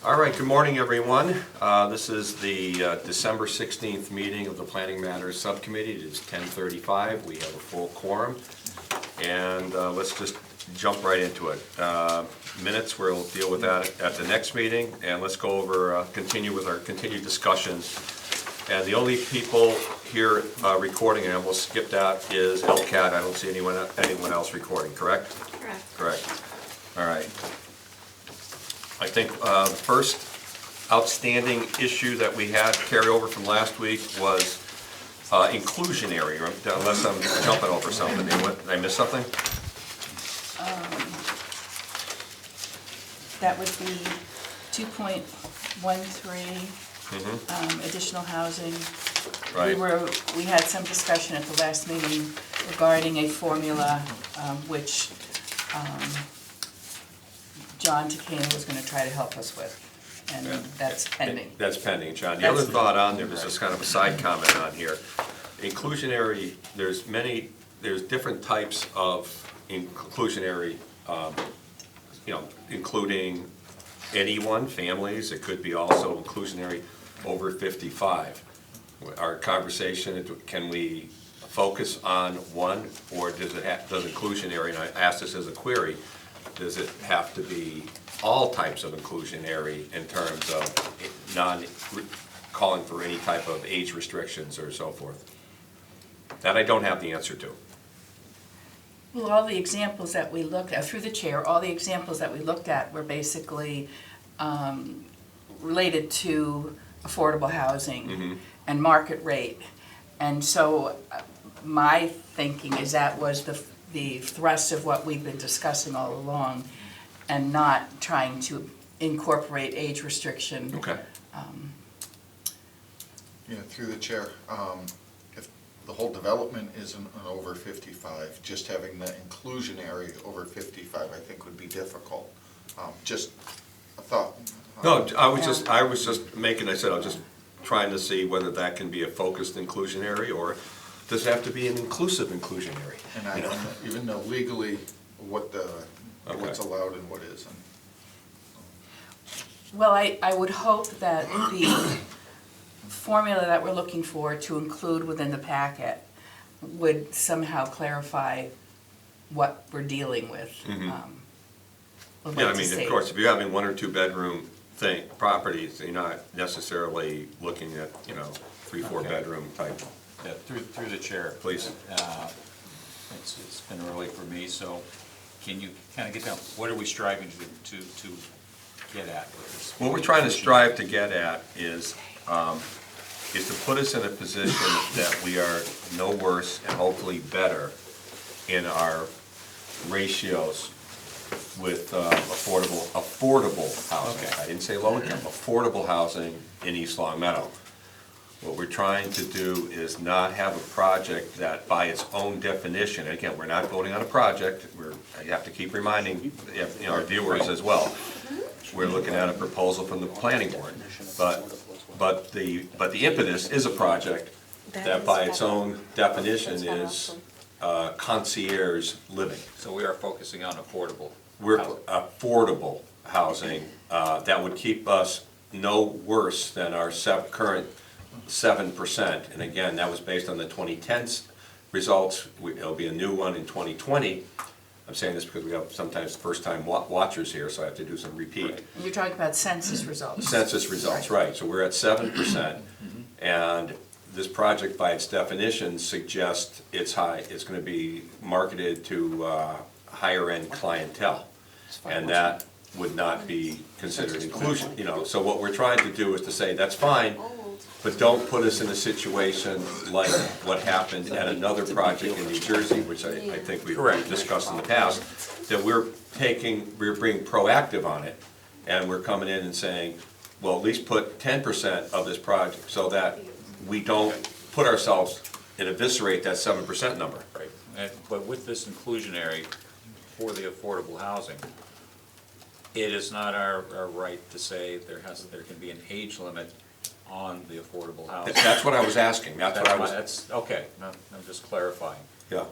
All right, good morning, everyone. This is the December 16th meeting of the Planning Matters Subcommittee. It is 10:35. We have a full quorum. And let's just jump right into it. Minutes, we'll deal with that at the next meeting. And let's go over, continue with our continued discussions. And the only people here recording, and we'll skip that, is LCAT. I don't see anyone else recording, correct? Correct. Correct. All right. I think the first outstanding issue that we had carry over from last week was inclusionary, unless I'm jumping over something. Did I miss something? That would be 2.13, additional housing. Right. We had some discussion at the last meeting regarding a formula which John Takena was going to try to help us with, and that's pending. That's pending, John. The other thought on there was just kind of a side comment on here. Inclusionary, there's different types of inclusionary, including anyone, families. It could be also inclusionary over 55. Our conversation, can we focus on one, or does inclusionary, and I asked this as a query, does it have to be all types of inclusionary in terms of calling for any type of age restrictions or so forth? That I don't have the answer to. Well, all the examples that we looked at, through the chair, all the examples that we looked at were basically related to affordable housing and market rate. And so my thinking is that was the thrust of what we've been discussing all along, and not trying to incorporate age restriction. Okay. Through the chair, if the whole development isn't an over 55, just having the inclusionary over 55, I think would be difficult. Just a thought. No, I was just making, I said, I was just trying to see whether that can be a focused inclusionary, or does it have to be an inclusive inclusionary? And I don't even know legally what's allowed and what isn't. Well, I would hope that the formula that we're looking for to include within the packet would somehow clarify what we're dealing with. Yeah, I mean, of course, if you're having 1 or 2 bedroom properties, you're not necessarily looking at, 3, 4 bedroom type. Yeah, through the chair. Please. It's been early for me, so can you kind of get down, what are we striving to get at with this? What we're trying to strive to get at is to put us in a position that we are no worse and hopefully better in our ratios with affordable housing. Okay. I didn't say low income, affordable housing in East Long Meadow. What we're trying to do is not have a project that by its own definition, and again, we're not voting on a project, I have to keep reminding our viewers as well, we're looking at a proposal from the planning board, but the impetus is a project that by its own definition is concierge living. So we are focusing on affordable. Affordable housing that would keep us no worse than our current 7%, and again, that was based on the 2010 results. It'll be a new one in 2020. I'm saying this because we have sometimes first-time watchers here, so I have to do some repeat. And you're talking about census results. Census results, right. So we're at 7%, and this project, by its definition, suggests it's high. It's going to be marketed to higher-end clientele, and that would not be considered inclusion. So what we're trying to do is to say that's fine, but don't put us in a situation like what happened at another project in New Jersey, which I think we've discussed in the past, that we're being proactive on it, and we're coming in and saying, well, at least put 10% of this project so that we don't put ourselves and eviscerate that 7% number. Right, but with this inclusionary for the affordable housing, it is not our right to say there can be an age limit on the affordable housing. That's what I was asking. That's okay. No, I'm just clarifying. Yeah.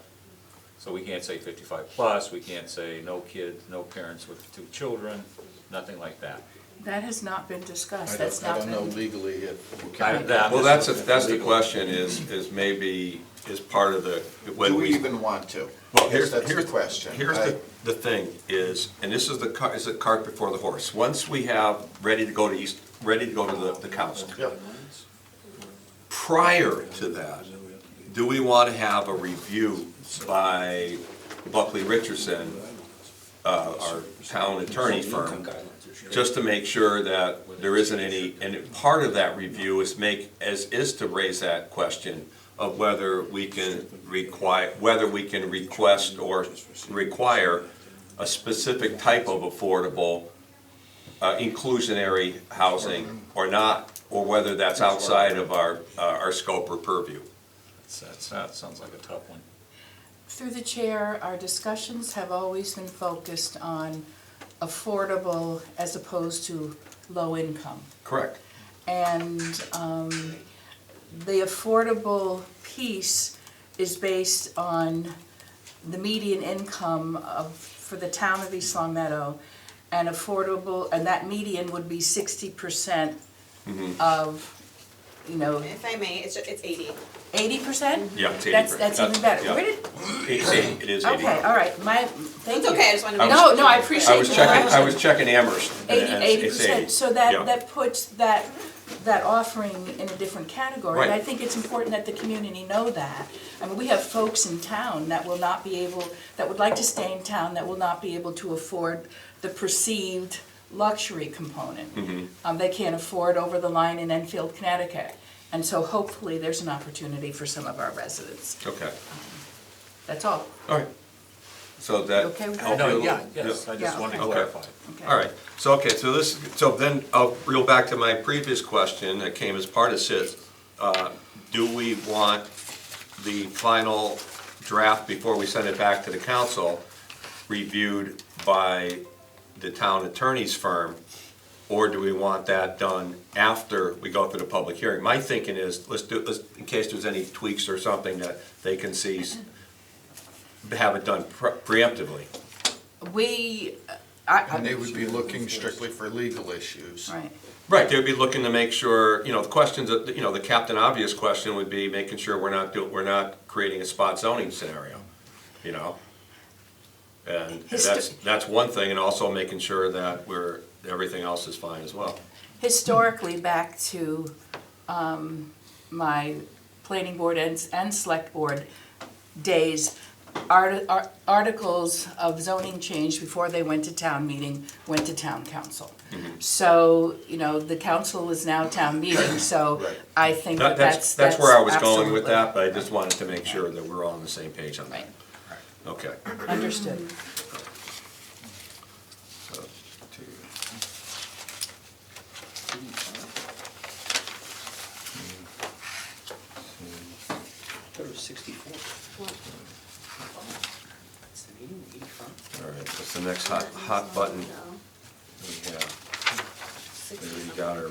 So we can't say 55 plus. We can't say no kids, no parents with 2 children, nothing like that. That has not been discussed, I that's don't, I not don't know been. legally if we I- can. that- Well, that's the question is maybe, is part of the, when Do we we. even want to? Well, I guess here's, that's the here's, question. here's the thing is, and this is is the cart before the horse. Once we have ready to go to the council. Yep. Prior to that, do we want to have a review by Buckley Richardson, our town attorney firm, just to make sure that there isn't any, and part of that review is to raise that question of whether we can request or require a specific type of affordable, inclusionary housing or not, or whether that's outside of our scope or purview. That sounds like a tough one. Through the chair, our discussions have always been focused on affordable as opposed to low income. Correct. And the affordable piece is based on the median income for the town of East Long Meadow, and affordable, and that median would be 60% of, If I may, it's 80. 80%? Yeah, it's 80%. That's even better. Yeah. Where did, It's 80, it is 80. okay, all right, thank It's you. okay, I just wanted to make No, sure. no, I appreciate I was checking Amherst. and it's 80%, so Yeah. that puts that offering in a different category. And I Right. think it's important that the community know that. I mean, we have folks in town that will not be able, that would like to stay in town, that will not be able to afford the perceived luxury component. They can't afford over the line in Enfield, Connecticut. And so hopefully there's an opportunity for some of our residents. Okay, That's all. all right. So that. Okay with help that? you a No, little? yes, I Yeah, just wanted to okay. clarify. Okay. All right, so then I'll reel back to my previous question that came as part of SIT. Do we want the final draft before we send it back to the council reviewed by the town attorney's firm? Or do we want that done after we go through the public hearing? My thinking is, let's in case there's any tweaks or something that they can see, have it done preemptively. And they would be looking strictly for legal issues. Right. Right, they'd be looking to make sure, the questions, that the Captain Obvious question would be making sure we're not creating a spot zoning scenario, And that's one thing, and also making sure that everything else is fine as well. Historically, back to my planning board and select board days, articles of zoning change before they went to town meeting, went to town council. So, the council is now town meeting, so Right. I think that's That's where I was going with absolutely that, but I just wanted to make sure that we're all on the same page on that. Right. Okay. Understood. So, Thought it was 64. That's the meeting, 85? all right, what's the next hot button we have? We got our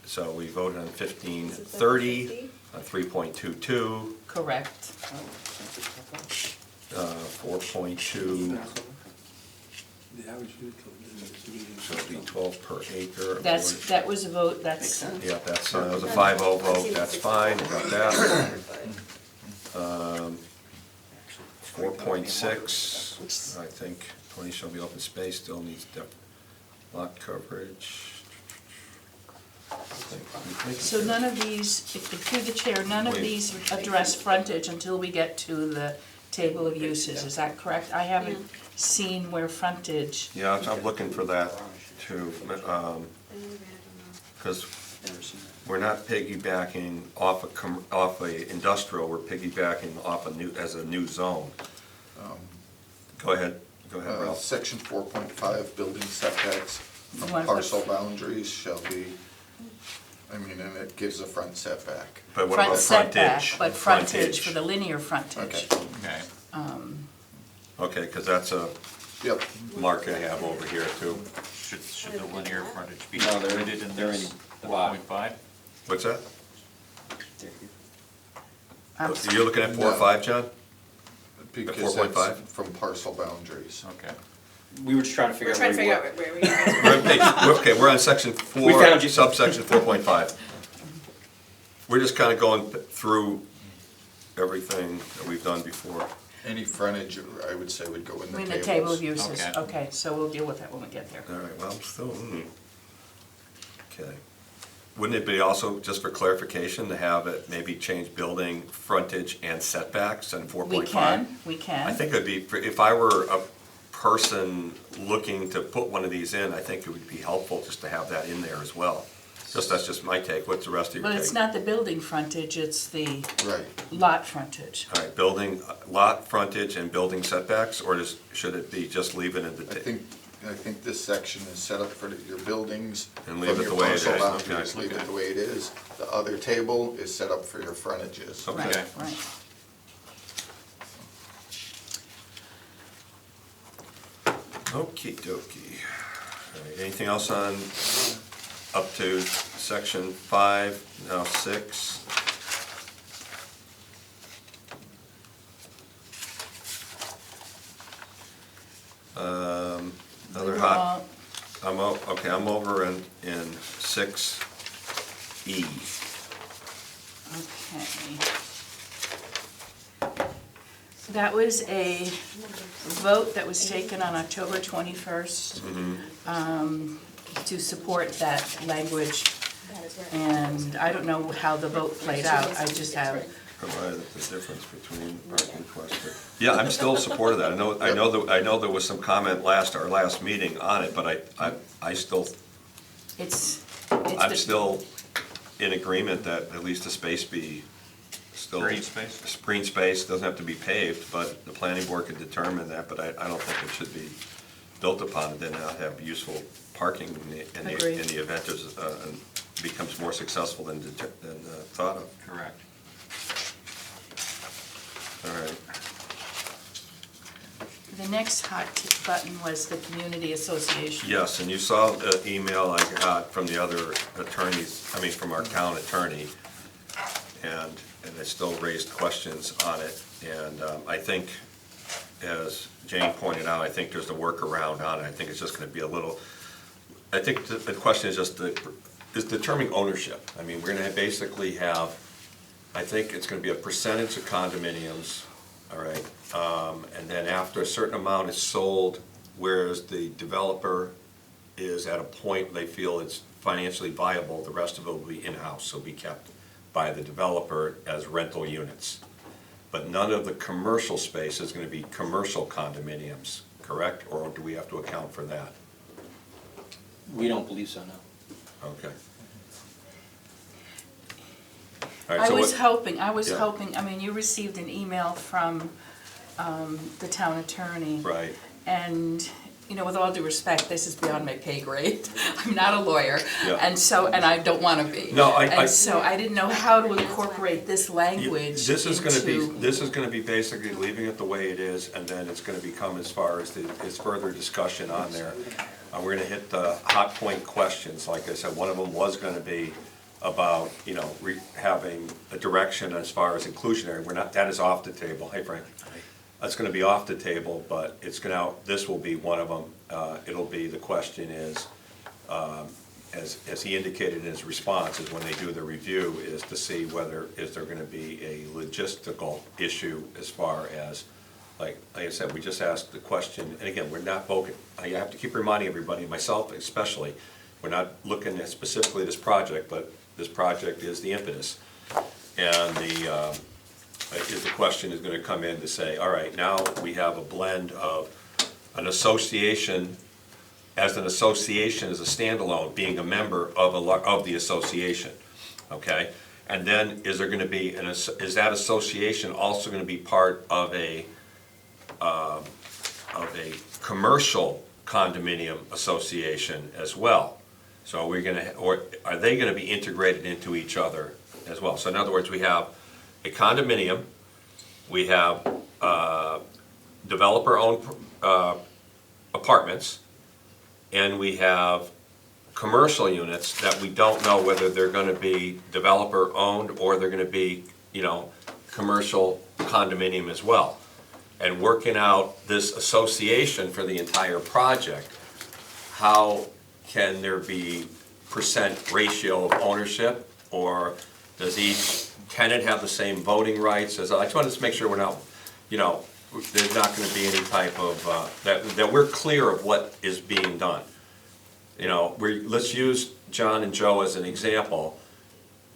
so we voted on 1530, 3.22, Correct. 4.2, The average unit so it'll be 12 per acre. That was a vote, that's, Yeah, that was a 5-0 vote, that's fine, got that. 4.6, I think 20 shall be open space, still needs lot coverage. so none of these, through the chair, none of these address frontage until we get to the table of uses, is that correct? I haven't seen where frontage, Yeah, I'm looking for that too, because we're not piggybacking off a industrial, we're piggybacking off as a new zone. Go ahead, Ralph. Section 4.5, building setbacks You from want- parcel boundaries shall be, and it gives a front setback. But what front about setback, frontage? but frontage for the linear frontage. Okay, Okay. Okay, because that's a yep. mark I have over here too. Should the linear frontage be No, they're- included in they're this in the bottom. 4.5? What's that? Absolutely. You're looking at 4 or No. 5, John? Because 4.5? that's from parcel boundaries. Okay. We were just trying to figure We're out trying to where figure you out were. where we are. We're on page, okay, we're on section We 4, found you. subsection 4.5. We're just kind of going through everything that we've done before. Any frontage, I would say, would go in the In tables. the table of uses, Okay. okay, so we'll deal with that when we get there. All right, well, still, okay. Wouldn't it be also, just for clarification, to have it maybe change building frontage and setbacks in 4.5? We can. I think it'd be, if I were a person looking to put one of these in, I think it would be helpful just to have that in there as well. That's just my take. What's the rest of your take? But it's not the building frontage, it's the Right. lot frontage. All right, building, lot frontage and building setbacks, or should it be just leave it in the? I think this section is set up for your buildings. And leave from it your the way it parcel is, boundaries, okay. leave it the way it is. The other table is set up for your frontages. Okay. Right, right. Okey dokey. All right, anything else on, up to section 5, now 6? Another We hot, will- okay, I'm over in 6E. Okay. That was a vote that was taken on October 21st to support that language, and I don't know how the vote played out, I just have, Provided the difference between parking question. Yeah, I'm still in support of that. I know there was some comment our last meeting on it, but I still, it's I'm the- still in agreement that at least the space be still. Green space? Green space, doesn't have to be paved, but the planning board could determine that, but I don't think it should be built upon and then not have useful parking in Agreed. the event there's, becomes more successful than thought of. Correct. All right. The next hot button was the community association. Yes, and you saw the email I got from the other attorneys, from our town attorney, and I still raised questions on it, and I think, as Jane pointed out, I think there's a workaround on it. I think it's just gonna be a little, I think the question is just is determining ownership. We're gonna basically have, I think it's gonna be a percentage of condominiums, all right? And then after a certain amount is sold, whereas the developer is at a point they feel it's financially viable, the rest of it will be in-house, so be kept by the developer as rental units. But none of the commercial space is gonna be commercial condominiums, correct? Or do we have to account for that? We don't believe so, no. Okay. All right, I so was what- hoping, Yeah. you received an email from the town attorney. Right. And, with all due respect, this is beyond my pay grade. I'm not a lawyer, Yeah. and I don't want to be. No, And so I didn't know how to incorporate this language This is into. gonna be basically leaving it the way it is, and then it's gonna become as far as as further discussion on there. We're gonna hit the hot point questions, like I said, one of them was gonna be about, having a direction as far as inclusionary, that is off the table, hey Frank. That's gonna be off the table, but this will be one of them. It'll be, the question is, as he indicated in his response, is when they do the review, is to see whether, is there gonna be a logistical issue as far as, like I said, we just asked the question, and again, we're not focused, I have to keep reminding everybody, myself especially, we're not looking at specifically this project, but this project is the impetus. And the question is gonna come in to say, all right, now we have a blend of an association, as a standalone, being a member of the association, okay? And then is there gonna be, is that association also gonna be part of a commercial condominium association as well? So are they gonna be integrated into each other as well? So in other words, we have a condominium, we have developer-owned apartments, and we have commercial units that we don't know whether they're gonna be developer-owned or they're gonna be, commercial condominium as well. and working out this association for the entire project, how can there be percent ratio of ownership? Or does each tenant have the same voting rights as, I just wanted to make sure we're not, there's not gonna be any type of, that we're clear of what is being done. Let's use John and Joe as an example.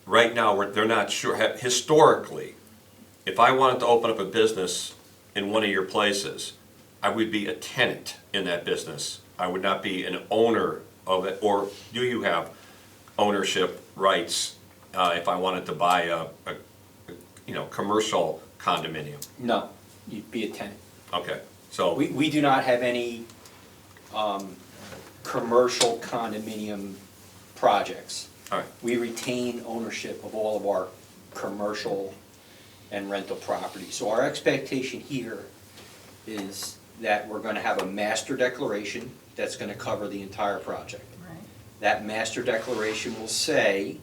Right now, they're not sure, historically, if I wanted to open up a business in one of your places, I would be a tenant in that business. I would not be an owner of it, or do you have ownership rights if I wanted to buy a commercial condominium? No, you'd be a tenant. Okay, so, We do not have any commercial condominium projects. all right, We retain ownership of all of our commercial and rental property. So our expectation here is that we're gonna have a master declaration that's gonna cover the entire project. Right. That master declaration will say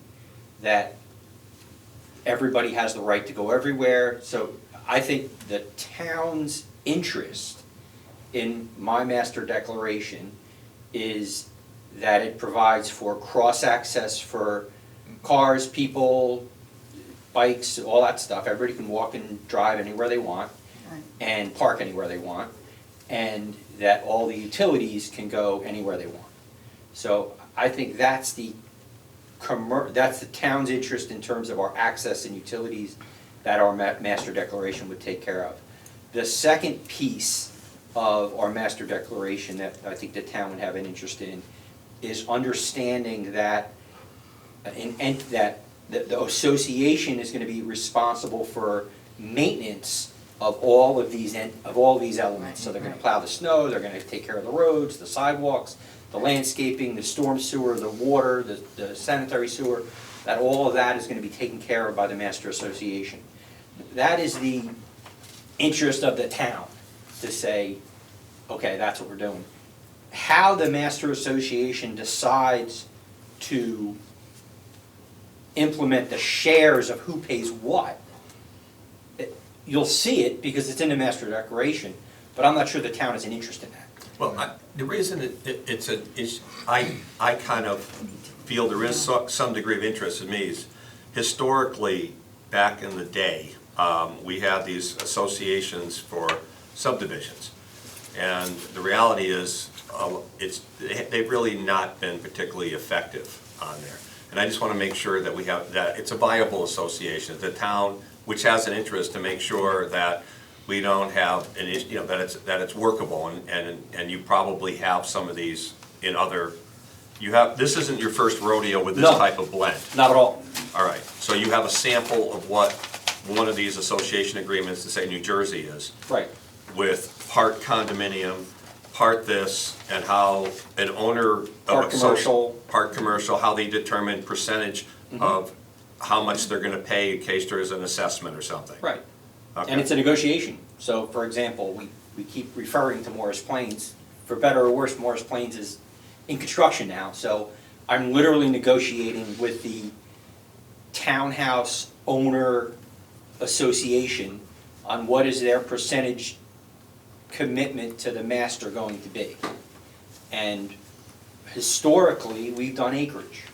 that everybody has the right to go everywhere. So I think the town's interest in my master declaration is that it provides for cross-access for cars, people, bikes, all that stuff. Everybody can walk and drive anywhere they want Right. and park anywhere they want, and that all the utilities can go anywhere they want. So I think that's the town's interest in terms of our access and utilities that our master declaration would take care of. The second piece of our master declaration that I think the town would have an interest in is understanding that the association is gonna be responsible for maintenance of all of these elements. So they're gonna plow the snow, they're gonna take care of the roads, the sidewalks, the landscaping, the storm sewer, the water, the sanitary sewer, that all of that is gonna be taken care of by the master association. That is the interest of the town, to say, okay, that's what we're doing. How the master association decides to implement the shares of who pays what, you'll see it because it's in the master declaration, but I'm not sure the town has an interest in that. well, the reason I kind of feel there is some degree of interest in me is, historically, back in the day, we had these associations for subdivisions. And the reality is, they've really not been particularly effective on there. And I just want to make sure that we have, that it's a viable association, the town, which has an interest to make sure that we don't have an issue, that it's workable, and you probably have some of these in other, this isn't your first rodeo with this No. type of blend. Not at all. All right, so you have a sample of what one of these association agreements to say New Jersey is, Right. with part condominium, part this, and how an owner of Part commercial. part commercial, how they determine percentage of how much they're gonna pay in case there is an assessment or something. Right. Okay. And it's a negotiation. So, for example, we keep referring to Morris Plains. For better or worse, Morris Plains is in construction now. So I'm literally negotiating with the townhouse owner association on what is their percentage commitment to the master going to be. And historically, we've done acreage.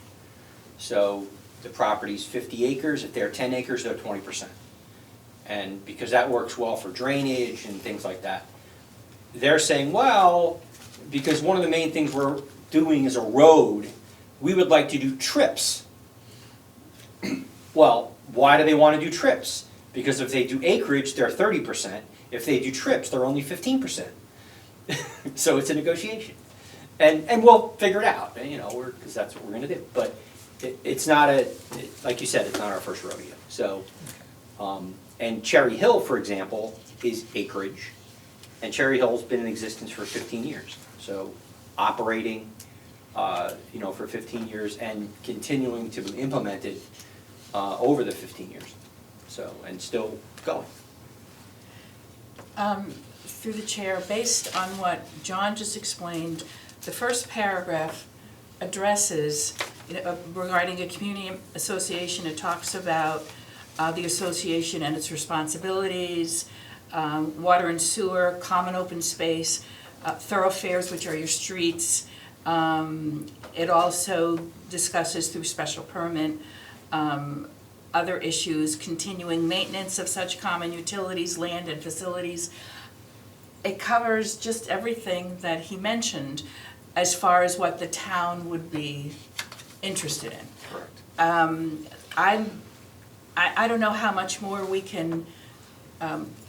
So the property's 50 acres, if they're 10 acres, they're 20%. And because that works well for drainage and things like that. They're saying, well, because one of the main things we're doing is a road, we would like to do trips. Well, why do they want to do trips? Because if they do acreage, they're 30%. If they do trips, they're only 15%. So it's a negotiation. And we'll figure it out, because that's what we're gonna do. But it's not like you said, it's not our first rodeo. So, and Cherry Hill, for example, is acreage. And Cherry Hill's been in existence for 15 years. So operating, for 15 years and continuing to be implemented over the 15 years. So, and still going. Through the chair, based on what John just explained, the first paragraph addresses, regarding a community association, it talks about the association and its responsibilities, water and sewer, common open space, thoroughfares, which are your streets. It also discusses through special permit, other issues, continuing maintenance of such common utilities, land and facilities. It covers just everything that he mentioned as far as what the town would be interested in. Correct. I don't know how much more we can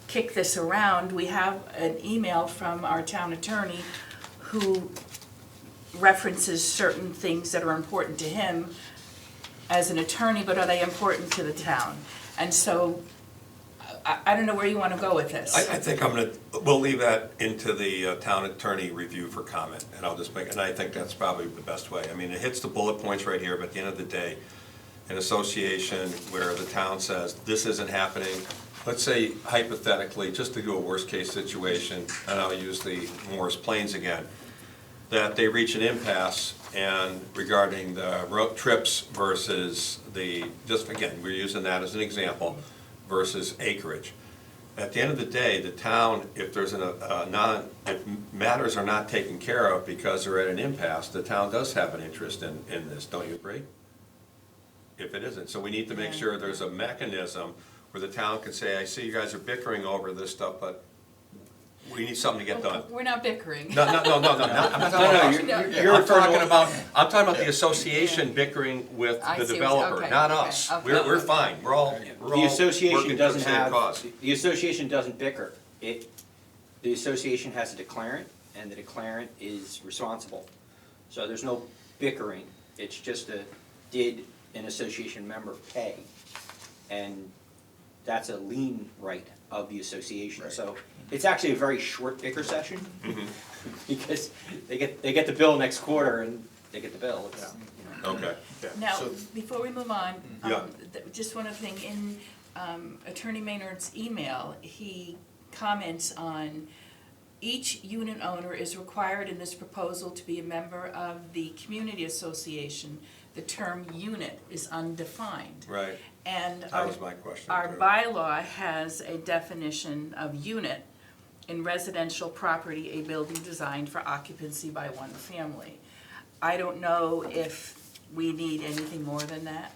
kick this around. We have an email from our town attorney who references certain things that are important to him as an attorney, but are they important to the town? And so, I don't know where you want to go with this. I think we'll leave that into the town attorney review for comment, and I'll just and I think that's probably the best way. I mean, it hits the bullet points right here, but at the end of the day, an association where the town says, this isn't happening, let's say hypothetically, just to do a worst-case situation, and I'll use the Morris Plains again, that they reach an impasse and regarding the road trips versus just again, we're using that as an example, versus acreage. At the end of the day, the town, if there's if matters are not taken care of because they're at an impasse, the town does have an interest in this, don't you agree? If it isn't, so we need to make sure there's a mechanism where the town can say, I see you guys are bickering over this stuff, but we need something to get done. We're not bickering. No, I'm not talking about us. You're I'm talking about the association bickering with I the see what- developer, okay, not okay, us. okay. We're fine, we're all The association working for the doesn't same have, cause. the association doesn't bicker. The association has a declarant, and the declarant is responsible. So there's no bickering, it's just did an association member pay? And that's a lien right of the association. Right. So it's actually a very short bicker session, Mhm. because they get the bill next quarter and they get the bill. It's, you know. Okay. Now, So- before we move on, Yeah. just one other thing, in Attorney Maynard's email, he comments on each unit owner is required in this proposal to be a member of the community association. The term unit is undefined. Right, And that was my question. our too. bylaw has a definition of unit in residential property, a building designed for occupancy by one family. I don't know if we need anything more than that.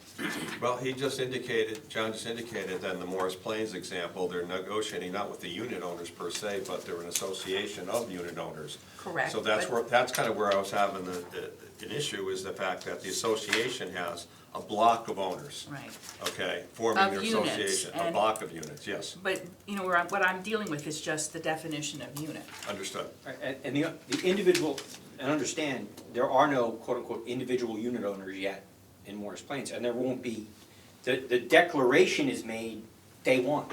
Well, John just indicated that in the Morris Plains example, they're negotiating not with the unit owners per se, but they're an association of unit owners. Correct. So that's but- that's kind of where I was having an issue, is the fact that the association has a block of owners, Right. okay, forming Of their units, association, a and- block of units, yes, But, what I'm dealing with is just the definition of unit. understood. And the individual, and understand, there are no quote-unquote individual unit owners yet in Morris Plains, and there won't be. The declaration is made day one.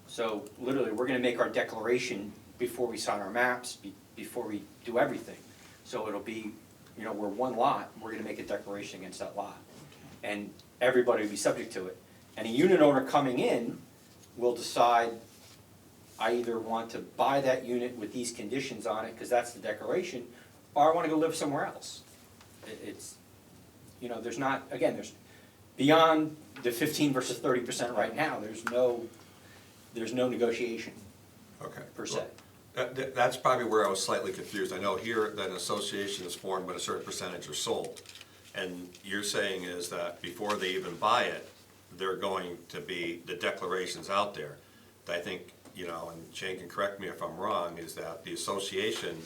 So literally, we're gonna make our declaration before we sign our maps, before we do everything. So it'll be, we're one lot, we're gonna make a declaration against that lot. And everybody will be subject to it. And a unit owner coming in will decide, I either want to buy that unit with these conditions on it, because that's the declaration, or I wanna go live somewhere else. It's, there's not, again, there's, beyond the 15 versus 30% right now, there's no negotiation Okay. per se. That's probably where I was slightly confused. I know here that an association is formed, but a certain percentage are sold. And you're saying is that before they even buy it, they're going to be, the declaration's out there. I think, and Jane can correct me if I'm wrong, is that the association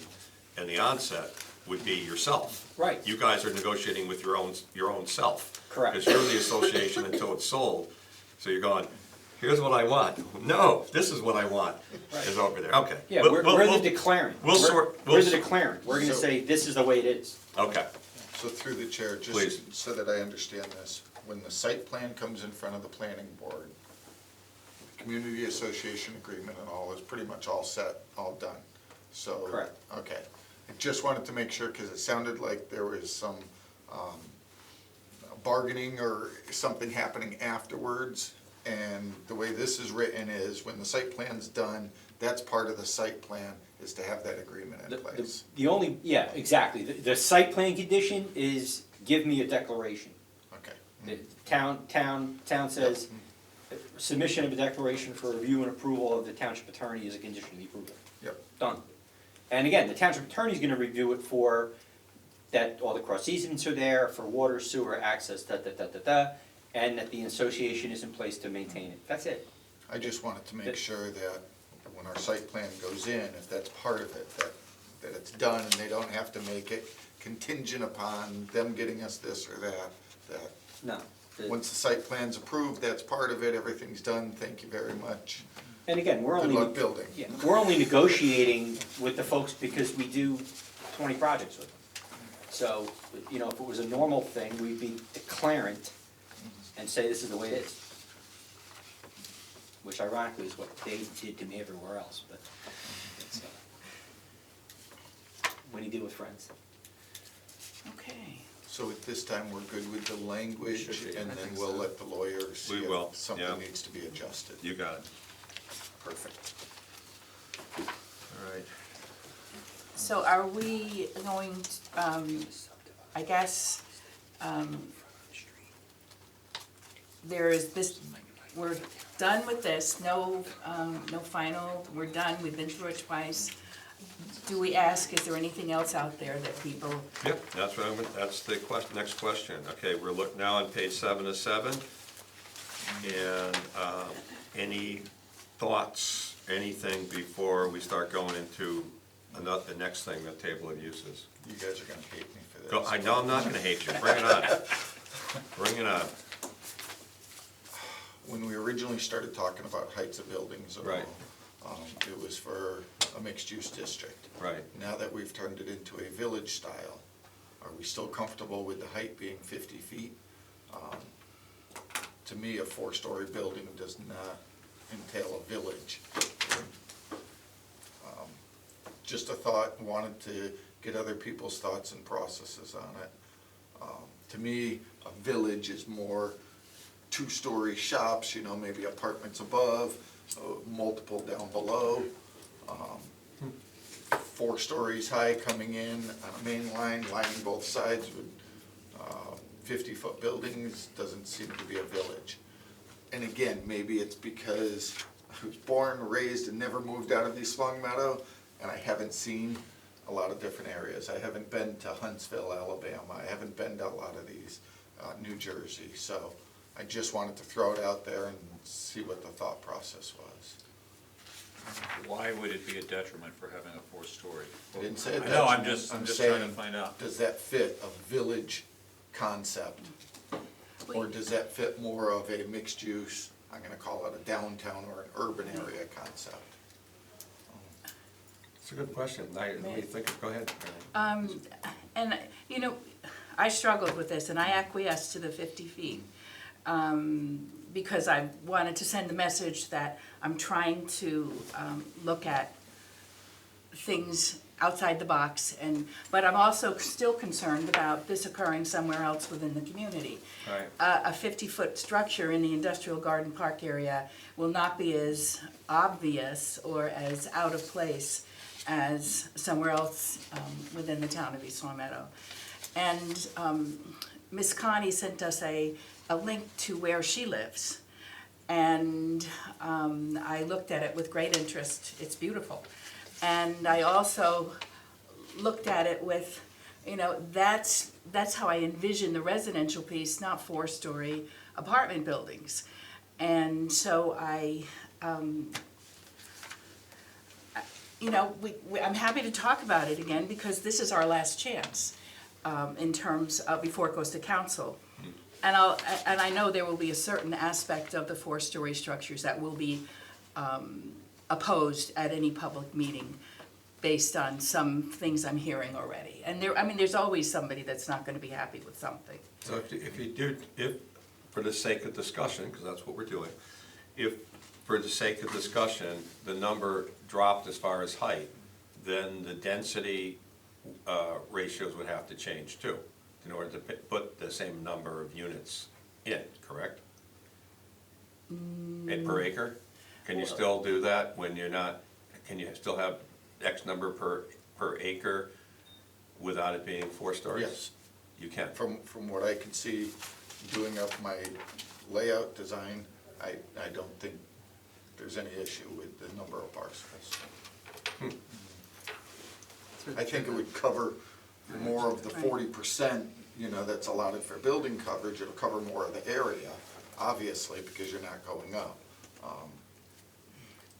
in the onset would be yourself. Right. You guys are negotiating with your own self. Correct. Because you're the association until it's sold. So you're going, here's what I want. No, this is what I want, is over there. Okay. Yeah, We'll- we're we'll- the declarant. we'll We're- sort- We're we'll the sor- declarant. We're gonna So- say, this is the way it is. Okay. So through the chair, Please. just so that I understand this, when the site plan comes in front of the planning board, the community association agreement and all is pretty much all set, all done. So. Correct. Okay. I just wanted to make sure, because it sounded like there was some bargaining or something happening afterwards. And the way this is written is, when the site plan's done, that's part of the site plan, is to have that agreement in place. The only, yeah, exactly. The site plan condition is, give me a declaration. Okay. The town says, submission of a declaration for review and approval of the township attorney is a condition of the approval. Yep. Done. And again, the township attorney's gonna review it for that all the cross easements are there, for water, sewer, access, and that the association is in place to maintain it. That's it. I just wanted to make sure that when our site plan goes in, if that's part of it, that it's done and they don't have to make it contingent upon them getting us this or that, that No. once the site plan's approved, that's part of it, everything's done, thank you very much. And again, we're Good only. luck building. Yeah, we're only negotiating with the folks because we do 20 projects with them. So, you know, if it was a normal thing, we'd be declarant and say this is the way it is. Which ironically is what they did to me everywhere else, but it's, when you deal with friends. Okay. So at this time, we're good with the language, Should be. and I then think we'll so. let the lawyers We see will, if something yeah. needs to be adjusted. You got it. Perfect. All right. So are we going, I guess, there is this, we're done with this, no final, we're done, we've been through it twice. Do we ask, is there anything else out there that people, Yep, that's what that's the next question. Okay, we're looking now on page 7 of 7. And any thoughts, anything before we start going into the next thing, the table of uses? You guys are gonna hate me for this. Go, I know I'm not gonna hate you, bring it on. Bring it on. When we originally started talking about heights of buildings and Right. all, it was for a mixed-use district. Right. Now that we've turned it into a village style, are we still comfortable with the height being 50 feet? To me, a 4-story building does not entail a village. Just a thought, wanted to get other people's thoughts and processes on it. To me, a village is more 2-story shops, you know, maybe apartments above, multiple down below. 4 stories high coming in on a main line, lining both sides with 50-foot buildings, doesn't seem to be a village. And again, maybe it's because I was born, raised, and never moved out of East Long Meadow, and I haven't seen a lot of different areas. I haven't been to Huntsville, Alabama. I haven't been to a lot of these, New Jersey. So I just wanted to throw it out there and see what the thought process was. Why would it be a detriment for having a 4-story? I didn't say I know, I'm detriment. just trying to saying, find out. does that fit a village concept? Or does that fit more of a mixed use, I'm gonna call it a downtown or an urban area concept? It's a good question. Let me think, go ahead. and, you know, I struggled with this and I acquiesced to the 50 feet. Because I wanted to send the message that I'm trying to look at things outside the box, but I'm also still concerned about this occurring somewhere else within the community. Right. A 50-foot structure in the industrial garden park area will not be as obvious or as out of place as somewhere else within the town of East Long Meadow. And Miss Connie sent us a link to where she lives. And I looked at it with great interest. It's beautiful. And I also looked at it with, you know, that's how I envision the residential piece, not 4-story apartment buildings. And so you know, I'm happy to talk about it again because this is our last chance in terms of, before it goes to council. And I know there will be a certain aspect of the 4-story structures that will be opposed at any public meeting based on some things I'm hearing already. And there's always somebody that's not gonna be happy with something. So if you do, for the sake of discussion, because that's what we're doing, if, for the sake of discussion, the number dropped as far as height, then the density ratios would have to change too, in order to put the same number of units in, correct? Per acre? Can you still do that when you're not, can you still have X number per acre without it being 4 stories? Yes. You can? From what I can see, doing up my layout design, I don't think there's any issue with the number of parcels. I think it would cover more of the Right. 40%, that's allotted for building coverage. It'll cover more of the area, obviously, because you're not going up.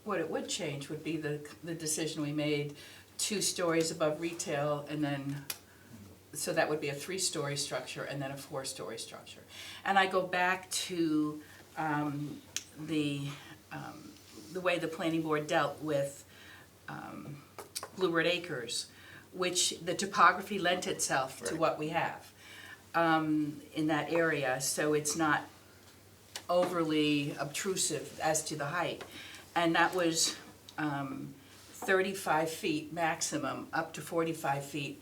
What it would change would be the decision we made, 2 stories above retail, and then, so that would be a 3-story structure and then a 4-story structure. And I go back to the way the planning board dealt with Bluebird Acres, which the topography lent itself to Right. what we have in that area, so it's not overly obtrusive as to the height. And that was 35 feet maximum, up to 45 feet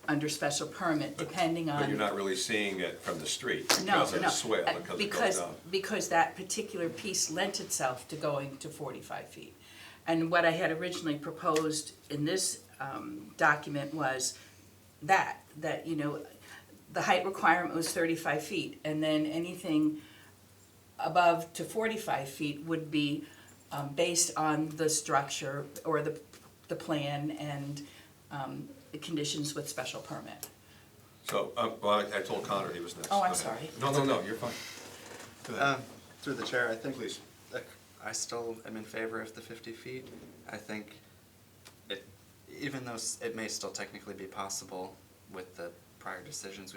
under special permit, depending on. But you're not really seeing it from the street No, because of no, the swale, because it goes down. because that particular piece lent itself to going to 45 feet. And what I had originally proposed in this document was that, the height requirement was 35 feet, and then anything above to 45 feet would be based on the structure or the plan and the conditions with special permit. So, well, I told Connor he was next. Oh, I'm Okay. sorry. No, you're fine. Go ahead. Through the chair, I think. Please. I still am in favor of the 50 feet. I think even though it may still technically be possible with the prior decisions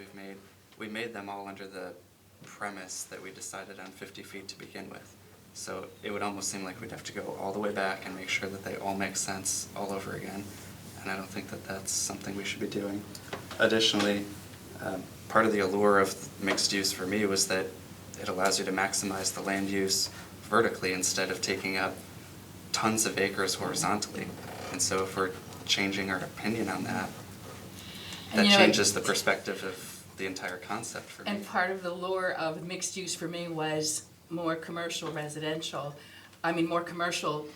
we made them all under the premise that we decided on 50 feet to begin with. So it would almost seem like we'd have to go all the way back and make sure that they all make sense all over again. And I don't think that that's something we should be doing. Additionally, part of the allure of mixed use for me was that it allows you to maximize the land use vertically instead of taking up tons of acres horizontally. And so if we're changing our opinion on that, And that you know, changes the perspective of the entire concept for me. And part of the lure of mixed use for me was more commercial more commercial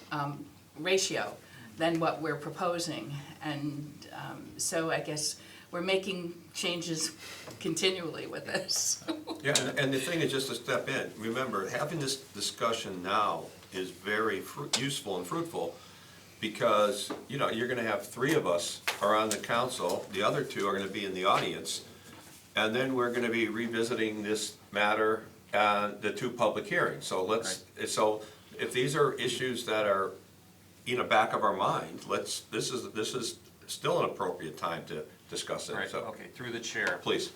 ratio than what we're proposing. And so I guess we're making changes continually with this. Yeah, and the thing is, just to step in, remember, having this discussion now is very useful and fruitful, because, you're gonna have 3 of us are on the council, the other 2 are gonna be in the audience, and then we're gonna be revisiting this matter and the 2 public hearings. So so if these are issues that are in the back of our mind, this is still an appropriate time to discuss it, Right, so. okay, through the chair. Please.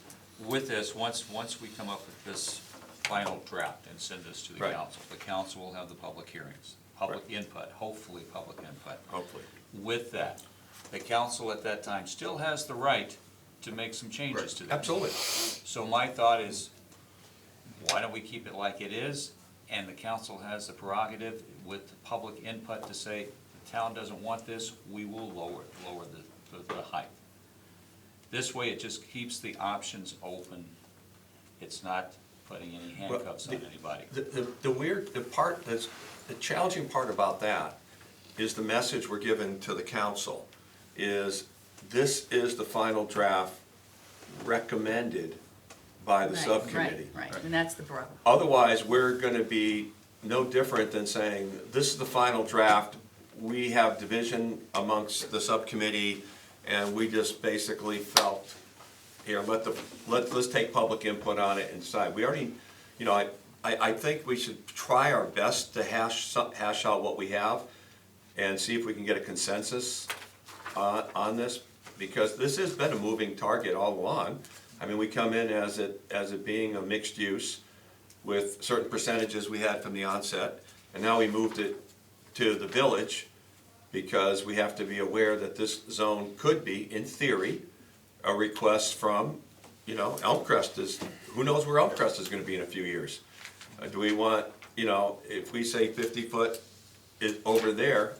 With this, once we come up with this final draft and send this to the Right. council, the council will have the public hearings, public input, hopefully public input. Hopefully. With that, the council at that time still has the right to make some changes to this. Absolutely. So my thought is, why don't we keep it like it is? And the council has the prerogative with the public input to say, the town doesn't want this, we will lower the height. This way, it just keeps the options open. It's not putting any handcuffs on anybody. The challenging part about that is the message we're giving to the council is, this is the final draft recommended by the subcommittee. Right, and that's the problem. Otherwise, we're gonna be no different than saying, this is the final draft, we have division amongst the subcommittee, and we just basically felt, here, let's take public input on it and decide. We already, I think we should try our best to hash out what we have and see if we can get a consensus on this, because this has been a moving target all along. I mean, we come in as it being a mixed use with certain percentages we had from the onset, and now we moved it to the village because we have to be aware that this zone could be, in theory, a request from, Elmcrest is, who knows where Elmcrest is gonna be in a few years? Do we want, if we say 50 foot is over there,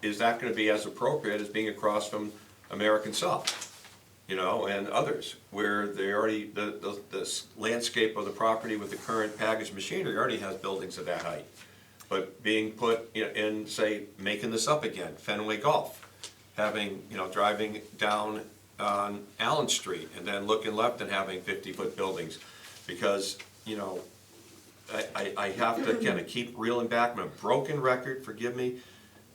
is that gonna be as appropriate as being across from American Salt? And others, where they already, the landscape of the property with the current packaged machinery already has buildings of that height. But being put in, say, making this up again, Fenway Golf, having, driving down on Allen Street and then looking left and having 50-foot buildings. Because, I have to kind of keep reeling back, I'm a broken record, forgive me,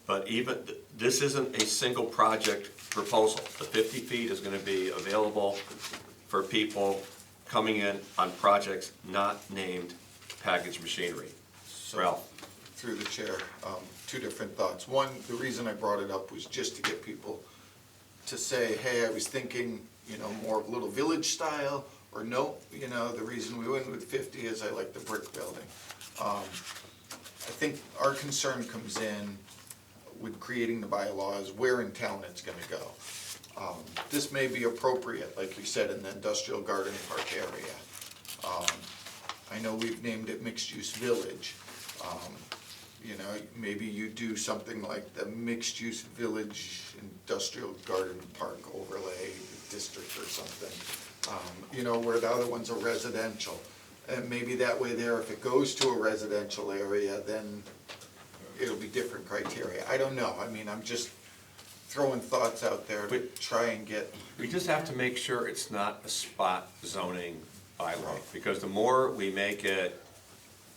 but even, this isn't a single project proposal. The 50 feet is gonna be available for people coming in on projects not named package machinery. So, Ralph? through the chair, two different thoughts. One, the reason I brought it up was just to get people to say, hey, I was thinking, more of Little Village style, or no, the reason we went with 50 is I like the brick building. I think our concern comes in with creating the bylaws, where in town it's gonna go. This may be appropriate, like you said, in the industrial garden park area. I know we've named it mixed-use village. Maybe you do something like the mixed-use village industrial garden park overlay district or something. Where the other ones are residential. And maybe that way there, if it goes to a residential area, then it'll be different criteria. I don't know, I'm just throwing thoughts out there to try and get. We just have to make sure it's not a spot zoning bylaw, because the more we make it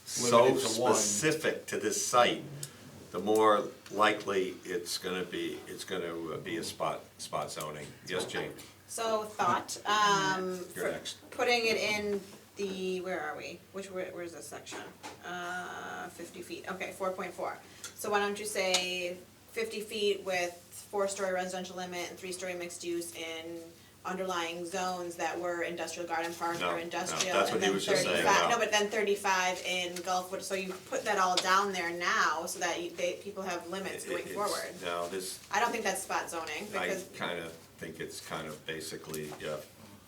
so Limited to one. specific to this site, the more likely it's gonna be a spot zoning. Yes, Jane, So thought, you're for next. putting it in the, where are we? Where's this section? 50 feet, okay, 4.4. So why don't you say 50 feet with 4-story residential limit and 3-story mixed use in underlying zones that were industrial garden park No, or no, industrial, that's what and he then was just saying, 35, no. no, but then 35 in Gulfwood, so you put that all down there now, so that people have limits going forward. No, this, I don't think that's spot zoning, I because, kinda think it's kind of basically,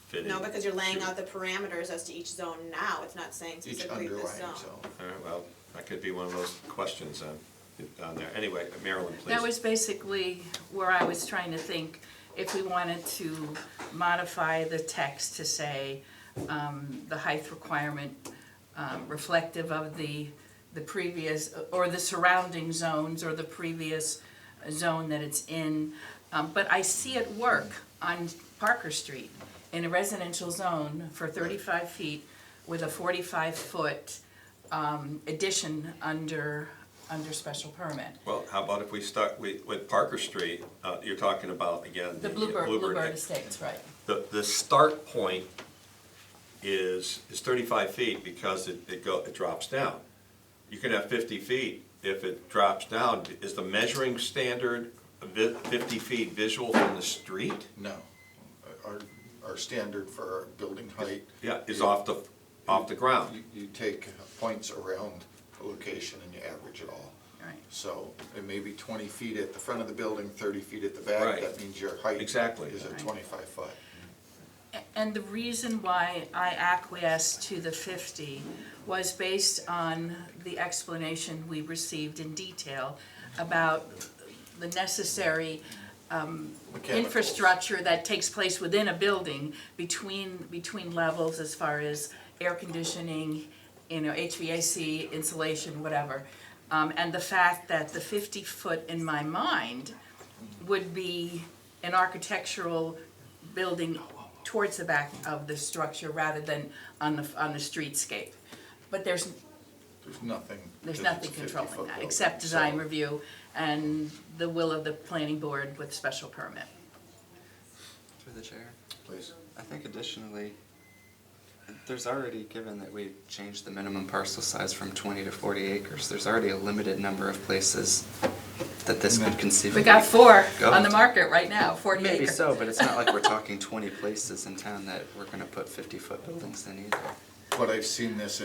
fitting. no, because you're laying out the parameters as to each zone now, it's not saying Each specifically this underlying zone. zone. All right, well, that could be one of those questions on there. Anyway, Marilyn, please. That was basically where I was trying to think, if we wanted to modify the text to say, the height requirement, reflective of the previous, or the surrounding zones, or the previous zone that it's in. But I see it work on Parker Street, in a residential zone for 35 feet with a 45-foot addition under special permit. Well, how about if we start with Parker Street, you're talking about, again, The Bluebird Estates, right. The start point is 35 feet because it drops down. You can have 50 feet if it drops down. Is the measuring standard 50 feet visual from the street? No. Our standard for building height. Yeah, is off the ground. You take points around the location and you average it all. Right. So it may be 20 feet at the front of the building, 30 feet at the back. Right. That means your height Exactly. is at Right. 25 foot. And the reason why I acquiesced to the 50 was based on the explanation we received in detail about the necessary Mechanicals. infrastructure that takes place within a building between levels as far as air conditioning, HVAC, insulation, whatever. And the fact that the 50-foot in my mind would be an architectural building towards the back of the structure rather than on the streetscape. But there's nothing. There's because it's nothing 50 controlling foot that, building. except design So- review and the will of the planning board with special permit. Through the chair. Please. I think additionally, there's already, given that we changed the minimum parcel size from 20 to 40 acres, there's already a limited number of places that this could conceivably We got 4 go on the to. market right now, 40 acres. Maybe so, but it's not like we're talking 20 places in town that we're gonna put 50-foot buildings in either. But I've seen this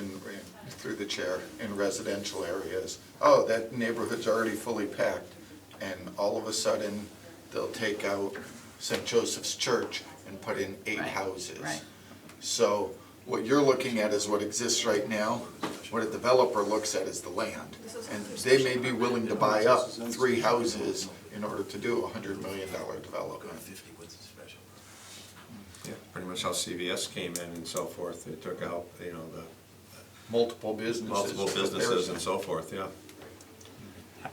through the chair, in residential areas. Oh, that neighborhood's already fully packed, and all of a sudden, they'll take out St. Joseph's Church and put in 8 Right, houses. right. So what you're looking at is what exists right now. What a developer looks at is the land. And they may be willing to buy up 3 houses in order to do a $100 million development. Yeah, pretty much how CVS came in and so forth. They took out, the Multiple businesses. multiple businesses and so forth, yeah.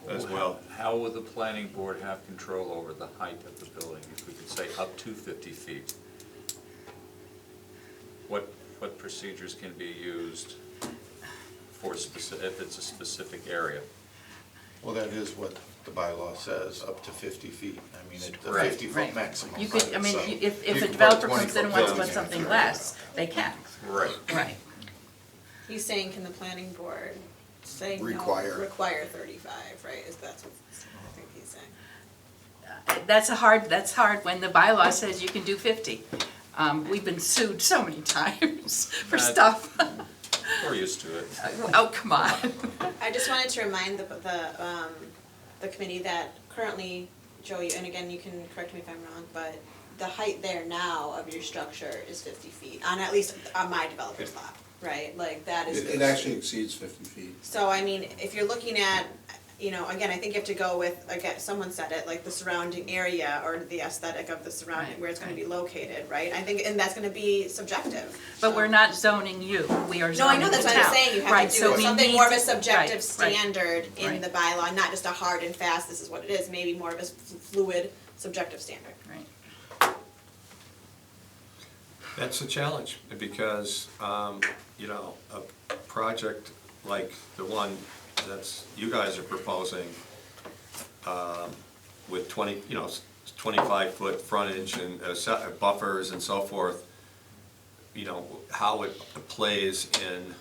As well. How would the planning board have control over the height of the building, if we could say up to 50 feet? What procedures can be used for if it's a specific area. Well, that is what the bylaw says, up to 50 feet. I mean, it's a Right. 50-foot Right. maximum. You could, I mean, So if you a could put developer comes in and 20-foot wants to put building in something there. less, they can, Right. right. He's saying, can the planning board say no, Require. require 35, right, that's what I think he's saying. That's hard when the bylaw says you can do 50. We've been sued so many times for stuff. We're used to it. Oh, come on. I just wanted to remind the committee that currently, Joe, and again, you can correct me if I'm wrong, but the height there now of your structure is 50 feet, on at least on my developer's lot, right? Like, that is. It actually exceeds 50 feet. So, I mean, if you're looking at, you know, again, I think you have to go with, again, someone said it, like the surrounding area or the aesthetic of the surrounding, Right, where it's gonna be right. located, right? I think, and that's gonna be subjective. But we're not zoning you, we are No, I zoning know, the that's town. what I'm saying, you Right, have to so do we something need more of a to- subjective right, right. standard in Right. the bylaw, not just a hard and fast, this is what it is, maybe more of a fluid, subjective standard. Right. That's a challenge, because, you know, a project like the one that's, you guys are proposing, with 25-foot frontage and buffers and so forth, you know, how it plays in,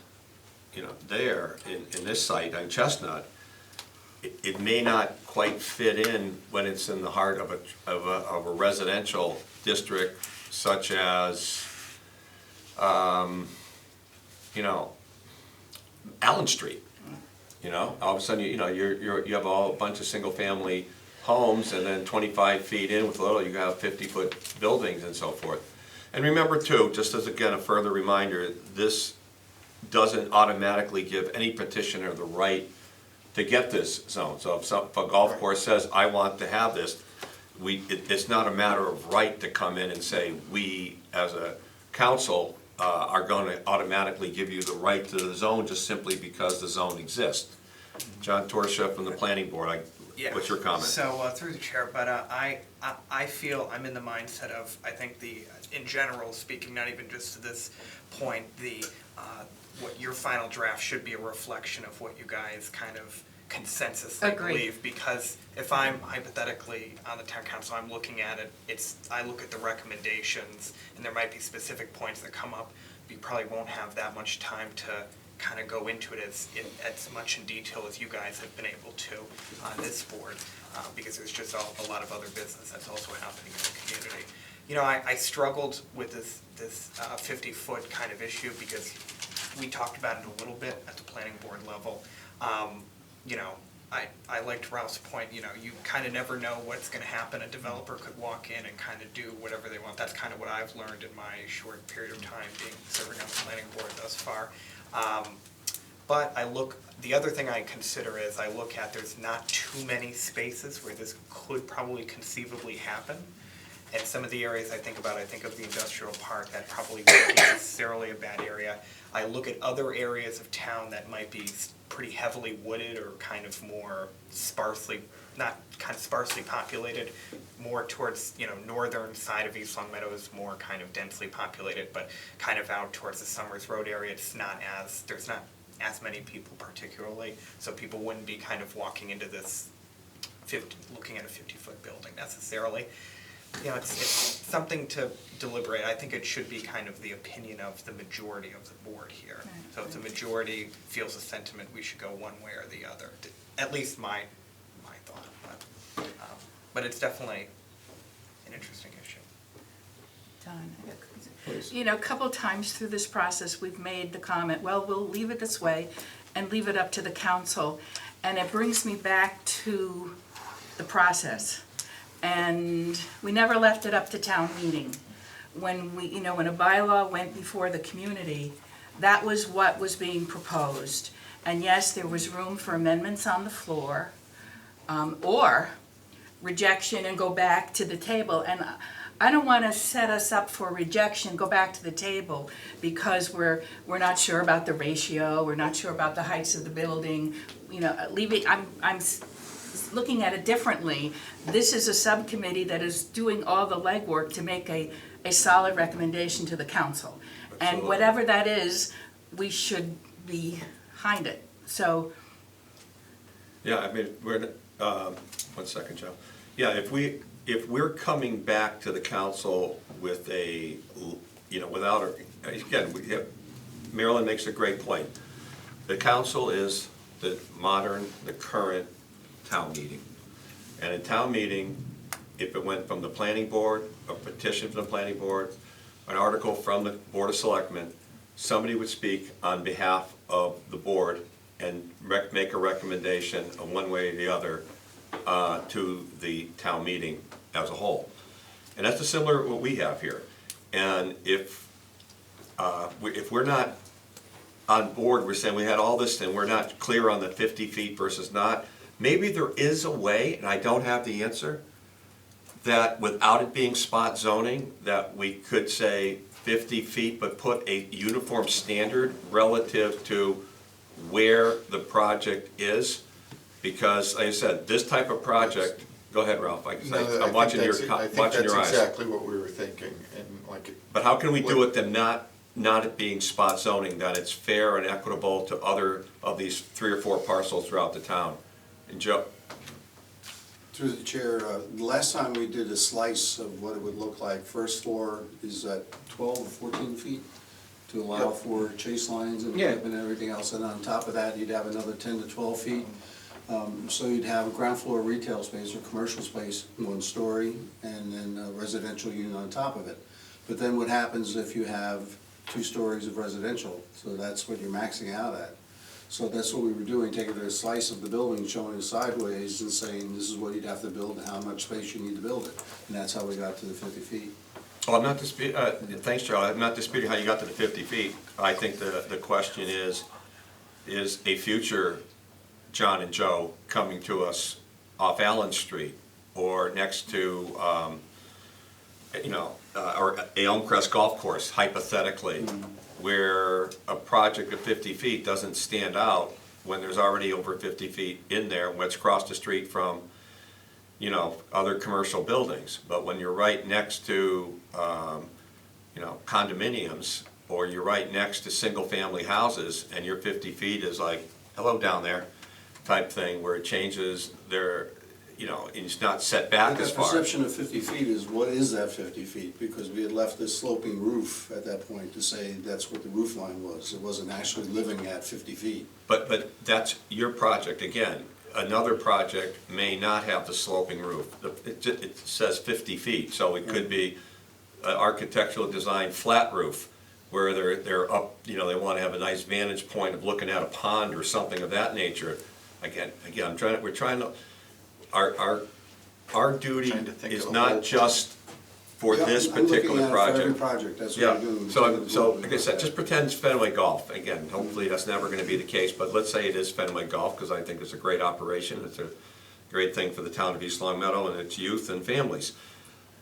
you know, there, in this site on Chestnut, it may not quite fit in when it's in the heart of a residential district such as, you know, Allen Street. You know, all of a sudden, you know, you have a bunch of single-family homes, and then 25 feet in with little, you have 50-foot buildings and so forth. And remember too, just as again a further reminder, this doesn't automatically give any petitioner the right to get this zone. So if a golf course says, I want to have this, it's not a matter of right to come in and say, we as a council are going to automatically give you the right to the zone just simply because the zone exists. John Torsha from the planning board, Yeah. what's your comment? So, through the chair, but I feel I'm in the mindset of, I think in general speaking, not even just to this point, what your final draft should be a reflection of what you guys kind of consensusly Agreed. believe. Because if I'm hypothetically on the town council, I'm looking at it, I look at the recommendations, and there might be specific points that come up. You probably won't have that much time to kind of go into it as much in detail as you guys have been able to on this board, because there's just a lot of other business that's also happening in the community. You know, I struggled with this 50-foot kind of issue because we talked about it a little bit at the planning board level. You know, I liked Ralph's point, you know, you kind of never know what's going to happen. A developer could walk in and kind of do whatever they want. That's kind of what I've learned in my short period of time serving on the planning board thus far. But the other thing I consider is I look at there's not too many spaces where this could probably conceivably happen. And some of the areas I think of the industrial park, that probably wouldn't be necessarily a bad area. I look at other areas of town that might be pretty heavily wooded or kind of more sparsely populated, more towards, you know, northern side of East Long Meadow is more kind of densely populated, but kind of out towards the Summers Road area, there's not as many people particularly, so people wouldn't be kind of walking into this looking at a 50-foot building necessarily. You know, it's something to deliberate. I think it should be kind of the opinion of the majority of the board here. So if the majority feels a sentiment, we should go one way or the other. At least my thought. But it's definitely an interesting issue. Don, Please. you know, a couple times through this process, we've made the comment, well, we'll leave it this way and leave it up to the council. And it brings me back to the process. And we never left it up to town meeting. When when a bylaw went before the community, that was what was being proposed. And yes, there was room for amendments on the floor, or rejection and go back to the table. And I don't want to set us up for rejection, go back to the table, because we're not sure about the ratio, we're not sure about the heights of the building. You know, I'm looking at it differently. This is a subcommittee that is doing all the legwork to make a solid recommendation to the council. And Absolutely. whatever that is, we should be behind it. So, Yeah, I mean, one second, Joe. Yeah, if we're coming back to the council with a, without, again, Marilyn makes a great point. The council is the current town meeting. And in town meeting, if it went from the planning board, a petition from the planning board, an article from the Board of Selectmen, somebody would speak on behalf of the board and make a recommendation of one way or the other to the town meeting as a whole. And that's similar to what we have here. And if we're not on board, we're saying we had all this and we're not clear on the 50 feet versus not, maybe there is a way, and I don't have the answer, that without it being spot zoning, that we could say 50 feet, but put a uniform standard relative to where the project is. Because, like I said, this type of project, go ahead, Ralph, I'm watching your eyes. I think that's exactly what we were thinking, and like. But how can we do it then not it being spot zoning, that it's fair and equitable to other of these 3 or 4 parcels throughout the town? And Joe? Through the chair, the last time we did a slice of what it would look like, first floor is at 12 or 14 feet to allow Yep. for chase lines and Yeah. equipment and everything else, and on top of that, you'd have another 10 to 12 feet. So you'd have a ground floor retail space or commercial space, 1 story, and then a residential unit on top of it. But then what happens if you have 2 stories of residential? So that's what you're maxing out at. So that's what we were doing, taking a slice of the building, showing it sideways and saying, this is what you'd have to build and how much space you need to build it. And that's how we got to the 50 feet. Oh, I'm not disputing, thanks, Charlie, I'm not disputing how you got to the 50 feet. I think the question is a future John and Joe coming to us off Allen Street or next to, or Elmcrest Golf Course, hypothetically, where a project of 50 feet doesn't stand out when there's already over 50 feet in there, when it's across the street from, other commercial buildings. But when you're right next to, condominiums, or you're right next to single-family houses, and your 50 feet is like, hello down there, type thing, where it changes their, it's not set back as The far. perception of 50 feet is, what is that 50 feet? Because we had left this sloping roof at that point to say that's what the roof line was. It wasn't actually living at 50 feet. But that's your project, again. Another project may not have the sloping roof. It says 50 feet, so it could be an architectural design flat roof, where they're up, they want to have a nice vantage point of looking at a pond or something of that nature. Again, we're trying to, our duty Trying to think is of the whole not just for Yeah, this I'm looking particular at it for every project. project, that's Yeah, what we're doing. so like I said, just pretend it's Fenway Golf. Again, hopefully that's never gonna be the case, but let's say it is Fenway Golf, because I think it's a great operation. It's a great thing for the town of East Long Meadow and its youth and families.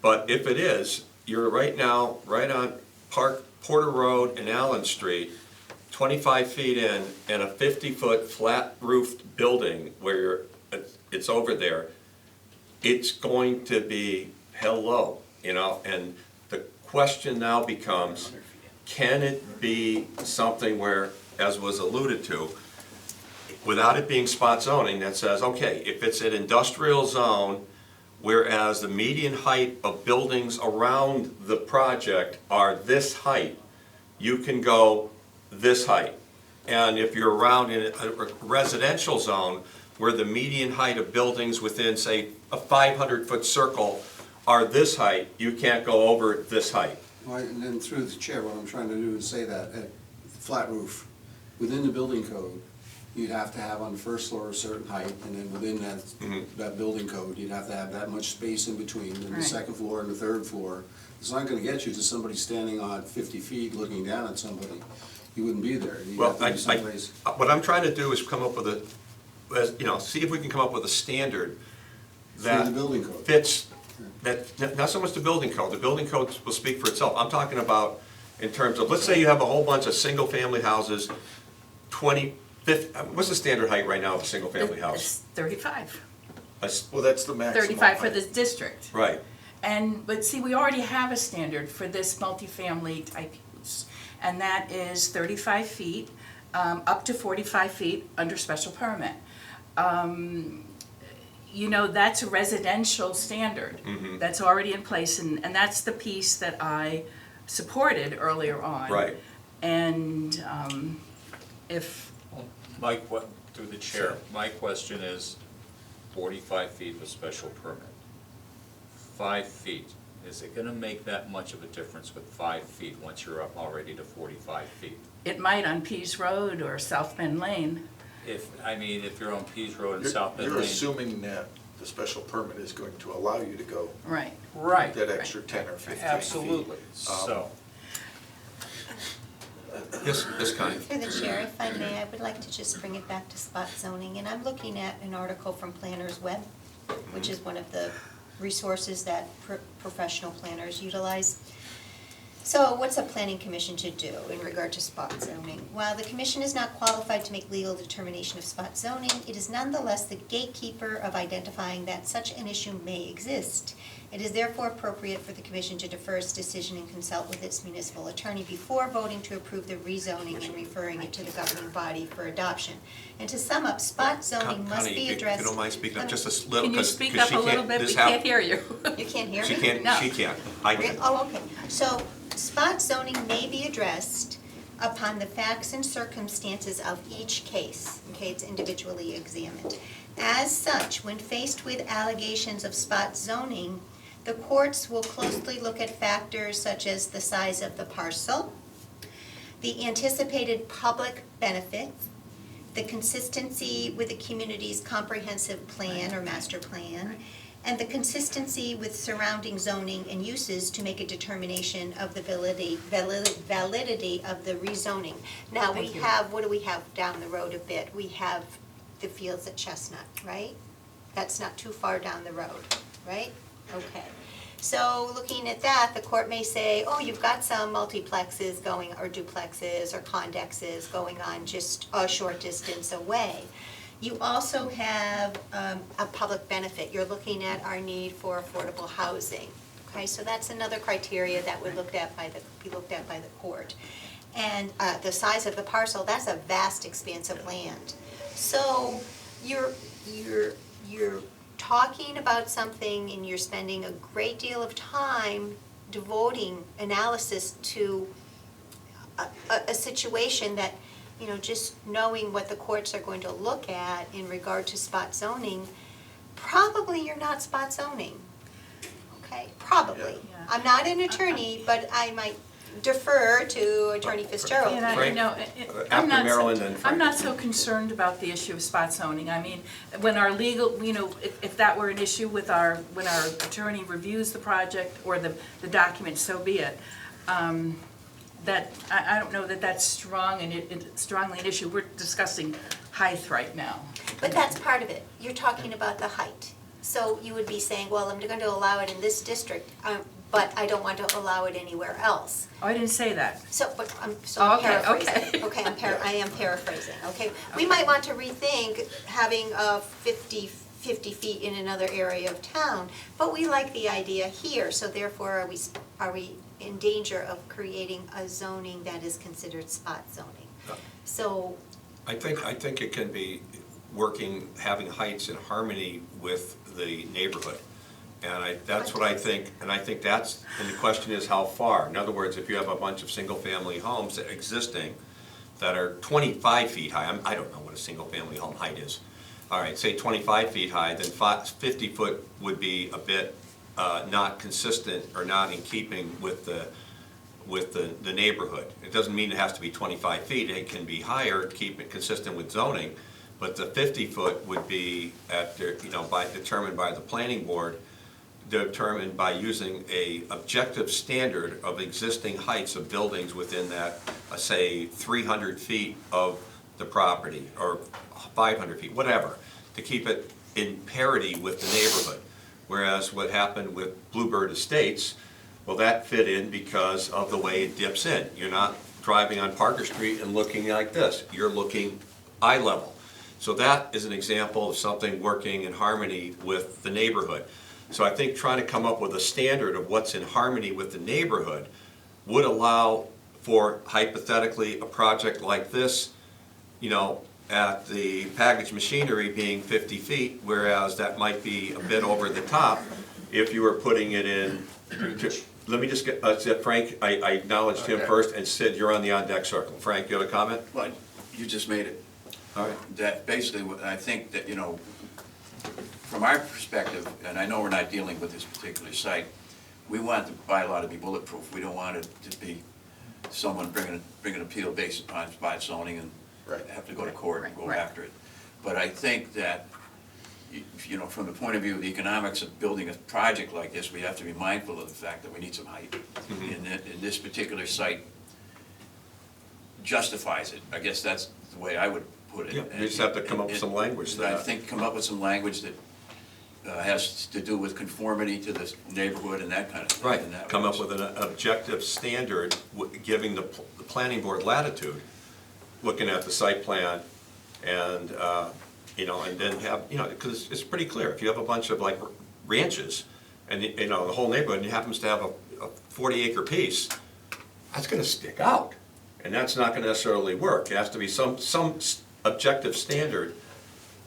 But if it is, you're right now, right on Porter Road and Allen Street, 25 feet in, and a 50-foot flat roofed building where it's over there, it's going to be hell low, and the question now becomes, can it be something where, as was alluded to, without it being spot zoning, that says, okay, if it's an industrial zone, whereas the median height of buildings around the project are this height, you can go this height. And if you're around in a residential zone, where the median height of buildings within, say, a 500-foot circle are this height, you can't go over this height. Right, and then through the chair, what I'm trying to do is say that, flat roof, within the building code, you'd have to have on the first floor a certain height, and then within that building code, you'd have to have that much space in between, and the Right. second floor and the third floor. It's not gonna get you to somebody standing on 50 feet looking down at somebody. You wouldn't be there. You'd Well, have to be someplace. what I'm trying to do is come up with see if we can come up with a standard Through the that building code. fits, not so much the building code will speak for itself. I'm talking about in terms of, let's say you have a whole bunch of single-family houses, 50, what's the standard height right now of a single-family house? It's 35. Well, that's the maximum. 35 for height. this district. Right. But see, we already have a standard for this multifamily type use, and that is 35 feet up to 45 feet under special permit. You know, that's a residential standard that's already in place, and that's the piece that I supported earlier on. Right. And if, Mike, through the chair, my question is 45 feet with special permit. 5 feet, is it gonna make that much of a difference with 5 feet once you're up already to 45 feet? it might on Pease Road or South Bend Lane. If you're on Pease Road in South Bend You're Lane. assuming that the special permit is going to allow you to go Right. Right, that extra 10 or 15 feet. absolutely, so. This kind. Through the chair, if I may, I would like to just bring it back to spot zoning, and I'm looking at an article from Planners Web, which is one of the resources that professional planners utilize. So what's a planning commission to do in regard to spot zoning? While the commission is not qualified to make legal determination of spot zoning, it is nonetheless the gatekeeper of identifying that such an issue may exist. It is therefore appropriate for the commission to defer its decision and consult with its municipal attorney before voting to approve the rezoning and referring it to the governing body for adoption. And to sum up, spot zoning must Connie, be if addressed. you don't mind speaking up just a little, Can you because speak she up a little can't, bit? this We can't hear you. You can't hear me? She can't, No. she can't. I can. Oh, okay. So spot zoning may be addressed upon the facts and circumstances of each case. Okay, it's individually examined. As such, when faced with allegations of spot zoning, the courts will closely look at factors such as the size of the parcel, the anticipated public benefits, the consistency with the community's comprehensive plan or master plan, and the consistency with surrounding zoning and uses to make a determination of the validity of the rezoning. Now, we Thank you. have, what do we have down the road a bit? We have the fields at Chestnut, right? That's not too far down the road, right? Okay. So looking at that, the court may say, oh, you've got some multiplexes going, or duplexes, or condexes going on just a short distance away. You also have a public benefit. You're looking at our need for affordable housing. Okay, so that's another criteria that would be looked at by the court. And the size of the parcel, that's a vast expanse of land. So you're talking about something and you're spending a great deal of time devoting analysis to a situation that, you know, just knowing what the courts are going to look at in regard to spot zoning, probably you're not spot zoning. Okay, probably. Yeah. I'm not an attorney, but I might defer to Attorney Fitzgerald. And I, Frank, you know, after I'm not Marilyn, so, then I'm Frank. not so concerned about the issue of spot zoning. I mean, when our legal, you know, if that were an issue with when our attorney reviews the project or the document, so be it. That, I don't know that that's strongly an issue. We're discussing height right now. But that's part of it. You're talking about the height. So you would be saying, well, I'm going to allow it in this district, but I don't want to allow it anywhere else. Oh, I didn't say that. So, but I'm Oh, okay, paraphrasing. okay. Okay, I am paraphrasing, okay? We might want to rethink having 50 feet in another area of town, but we like the idea here, so therefore are we in danger of creating a zoning that is considered spot zoning? So, I think it can be having heights in harmony with the neighborhood. And that's what I think, and the question is how far? In other words, if you have a bunch of single-family homes that existing that are 25 feet high, I don't know what a single-family home height is. All right, say 25 feet high, then 50 foot would be a bit not consistent or not in keeping with the neighborhood. It doesn't mean it has to be 25 feet, it can be higher, keep it consistent with zoning, but the 50 foot would be determined by the planning board, determined by using a objective standard of existing heights of buildings within that, say, 300 feet of the property, or 500 feet, whatever, to keep it in parity with the neighborhood. Whereas what happened with Bluebird Estates, well, that fit in because of the way it dips in. You're not driving on Parker Street and looking like this. You're looking eye level. So that is an example of something working in harmony with the neighborhood. So I think trying to come up with a standard of what's in harmony with the neighborhood would allow for, hypothetically, a project like this you know, at the packaged machinery being 50 feet, whereas that might be a bit over the top if you were putting it in. Let me just get, Frank, I acknowledged him Okay. first, and Sid, you're on the on-deck circle. Frank, you have a comment? Well, you just made it. All right. That basically, I think that, you know, from our perspective, and I know we're not dealing with this particular site, we want the bylaw to be bulletproof. We don't want it to be someone bringing an appeal based upon spot zoning and Right. have to go to court and go Right. after it. But I think that, you know, from the point of view of the economics of building a project like this, we have to be mindful of the fact that we need some height. And that, in this particular site justifies it. I guess that's the way I would put it. Yeah, you just have to come up with some language I that. think come up with some language that has to do with conformity to the neighborhood and that kind of thing. Right, and that come up was- with an objective standard, giving the planning board latitude, looking at the site plan, and, you know, and then have, you know, because it's pretty clear, if you have a bunch of like ranches, and, you know, the whole neighborhood happens to have a 40-acre piece, that's gonna stick out, and that's not gonna necessarily work. It has to be some objective standard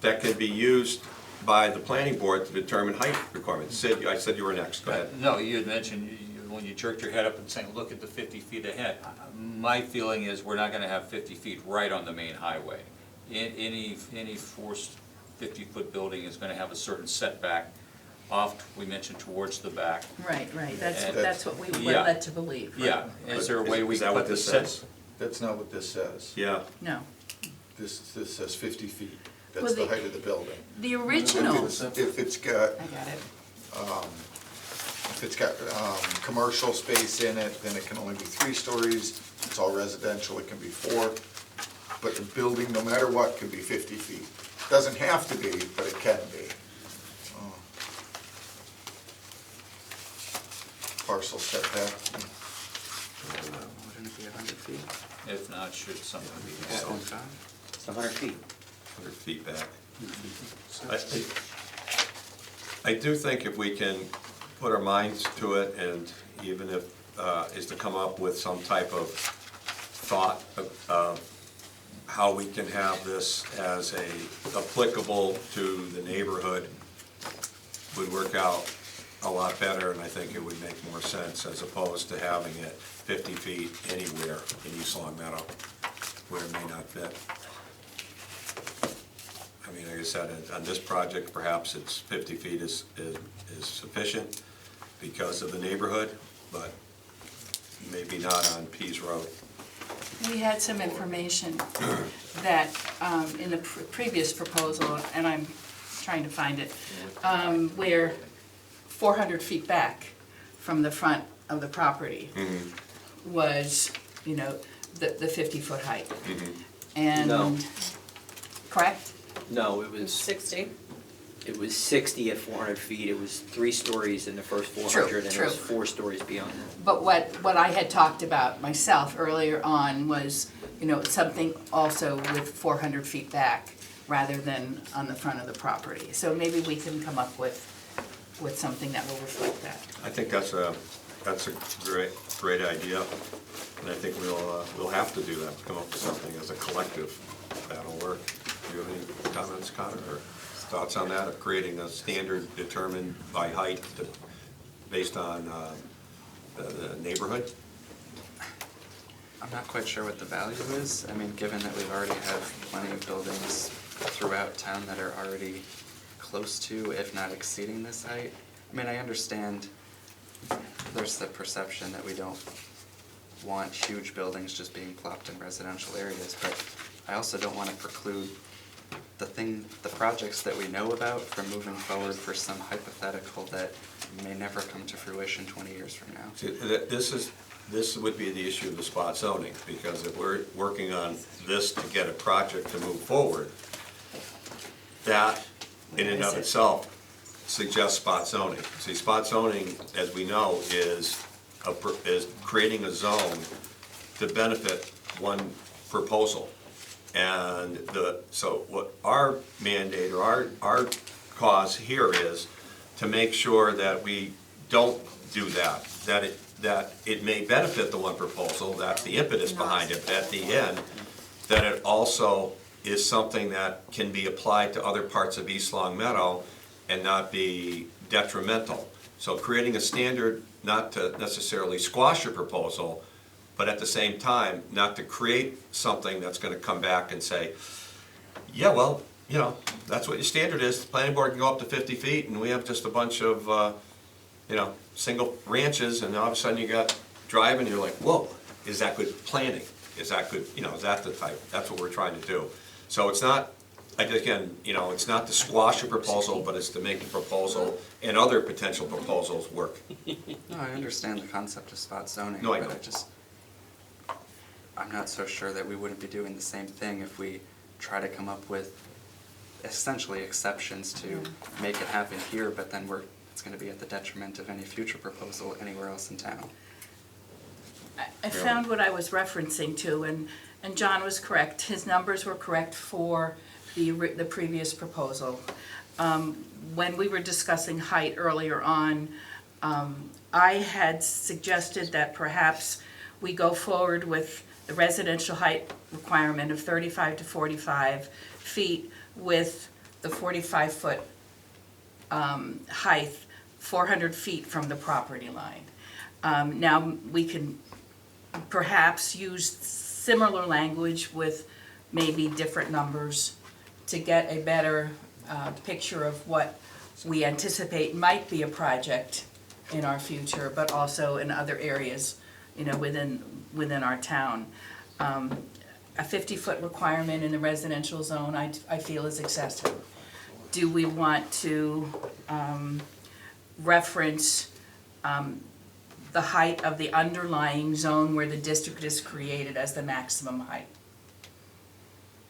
that can be used by the planning board to determine height requirements. Sid, I said you were next, go ahead. No, you had mentioned, when you jerked your head up and saying, look at the 50 feet ahead. My feeling is we're not gonna have 50 feet right on the main highway. Any forced 50-foot building is gonna have a certain setback off, we mentioned towards the back. Right, that's That's- what we were Yeah. led to believe. Right? Yeah, is there a way we Is can that what put the this set? says? That's not what this says. Yeah. No. This says 50 feet. Well, That's the the- height of the building. The original, If it's got, I got it. if it's got commercial space in it, then it can only be 3 stories. If it's all residential, it can be 4. But the building, no matter what, can be 50 feet. Doesn't have to be, but it can be. Parcel setback. Wouldn't it be 100 feet? If not, should something be Yeah. done? It's 100 feet. 100 feet back. I do think if we can put our minds to it, and even if, is to come up with some type of thought of how we can have this as applicable to the neighborhood, would work out a lot better, and I think it would make more sense as opposed to having it 50 feet anywhere in East Long Meadow where it may not fit. I mean, like I said, on this project, perhaps it's 50 feet is sufficient because of the neighborhood, but maybe not on Pease Road. We had some information that, in the previous proposal, and I'm trying to find it, where 400 feet back from the front of the property was, you know, the 50-foot height. And, No. correct? No, it was 60. 60 at 400 feet. It was 3 stories in the first 400, and it was true. 4 stories beyond that. But what I had talked about myself earlier on was, you know, something also with 400 feat back rather than on the front of the property. So maybe we can come up with something that will reflect that. I think that's a great idea, and I think we'll have to do that, come up with something as a collective that'll work. Do you have any comments, Connor, or thoughts on that, of creating a standard determined by height based on the neighborhood? I'm not quite sure what the value is. I mean, given that we've already have plenty of buildings throughout town that are already close to, if not exceeding this height. I mean, I understand there's the perception that we don't want huge buildings just being plopped in residential areas, but I also don't want to preclude the projects that we know about from moving forward for some hypothetical that may never come to fruition 20 years from now. See, this would be the issue of the spot zoning, because if we're working on this to get a project to move forward, that in and of itself suggests spot zoning. See, spot zoning, as we know, is creating a zone to benefit one proposal. And so what our mandate or our cause here is to make sure that we don't do that, that it may benefit the one proposal, that's the impetus behind it, but at the end, that it also is something that can be applied to other parts of East Long Meadow and not be detrimental. So creating a standard, not to necessarily squash your proposal, but at the same time, not to create something that's gonna come back and say, yeah, well, you know, that's what your standard is, the planning board can go up to 50 feet, and we have just a bunch of, you know, single ranches, and all of a sudden you got driving, you're like, whoa, is that good planning? Is that good, you know, is that the type, that's what we're trying to do. So it's not, again, you know, it's not to squash a proposal, but it's to make the proposal and other potential proposals work. No, I understand the concept of spot zoning, No, I but know. I'm not so sure that we wouldn't be doing the same thing if we try to come up with essentially exceptions to make it happen here, but then it's gonna be at the detriment of any future proposal anywhere else in town. I found what I was referencing to, and John was correct. His numbers were correct for the previous proposal. When we were discussing height earlier on, I had suggested that perhaps we go forward with the residential height requirement of 35 to 45 feet with the 45-foot height, 400 feet from the property line. Now, we can perhaps use similar language with maybe different numbers to get a better picture of what we anticipate might be a project in our future, but also in other areas, you know, within our town. A 50-foot requirement in the residential zone, I feel is excessive. Do we want to reference the height of the underlying zone where the district is created as the maximum height?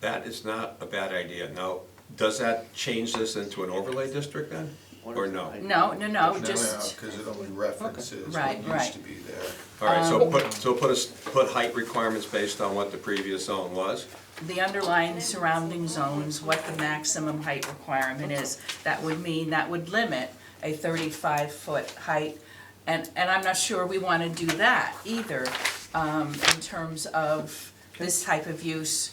That is not a bad idea. Now, does that change this into an overlay district then, or no? No, just, Because it only references what Right, used right. to be there. All right, so put height requirements based on what the previous zone was? the underlying surrounding zones, what the maximum height requirement is. That would mean, that would limit a 35-foot height. And I'm not sure we want to do that either, in terms of this type of use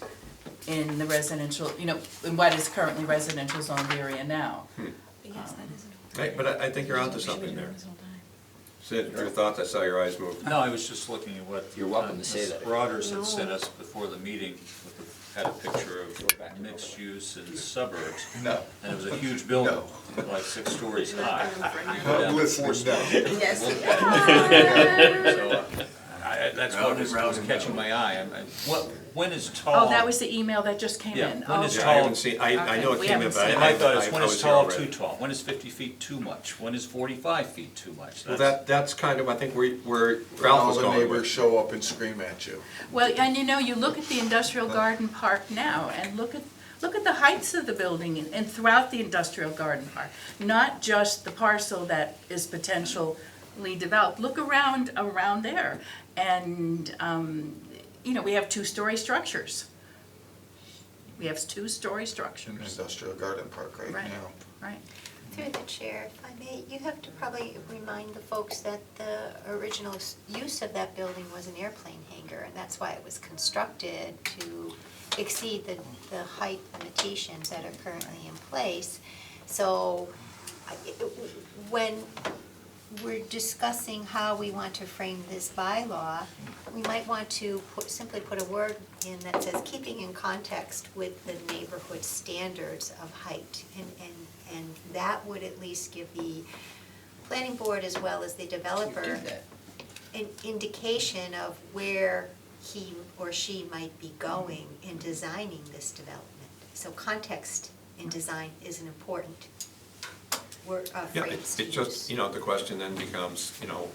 in the residential, you know, in what is currently residential zoned area now. Yes, that is. Hey, but I think you're onto something there. Sid, your thoughts? I saw your eyes move. No, I was just looking at what. You're welcome to say Ms. that. Broaders had sent us before the meeting, had a picture of mixed use in suburbs. No. And it was a huge building, like 6 stories high. Well, listen, no. Yes. So, that's what was catching my eye. When is tall? Oh, that was the email that just came Yeah, in. when is Okay. Yeah, I haven't seen, I know it We came in, haven't but seen I My thought is, when was is here tall already. too tall? When is 50 feet too much? When is 45 feet too much? Well, that's kind of, I think, where All Ralph was the going neighbors with. show up and scream at you. Well, and you know, you look at the industrial garden park now, and look at the heights of the building and throughout the industrial garden park, not just the parcel that is potentially developed. Look around there, and you know, we have 2-story structures. We have 2-story structures. Industrial Garden Park right Right. now. Right. Through the chair, if I may, you have to probably remind the folks that the original use of that building was an airplane hangar, and that's why it was constructed to exceed the height limitations that are currently in place. So, when we're discussing how we want to frame this bylaw, we might want to simply put a word in that says, keeping in context with the neighborhood standards of height. And that would at least give the planning board as well as the developer an indication of where he or she might be going in designing this development. So context in design is an important word, Yeah, phrase to it's just, use. you know, the question then becomes, you know,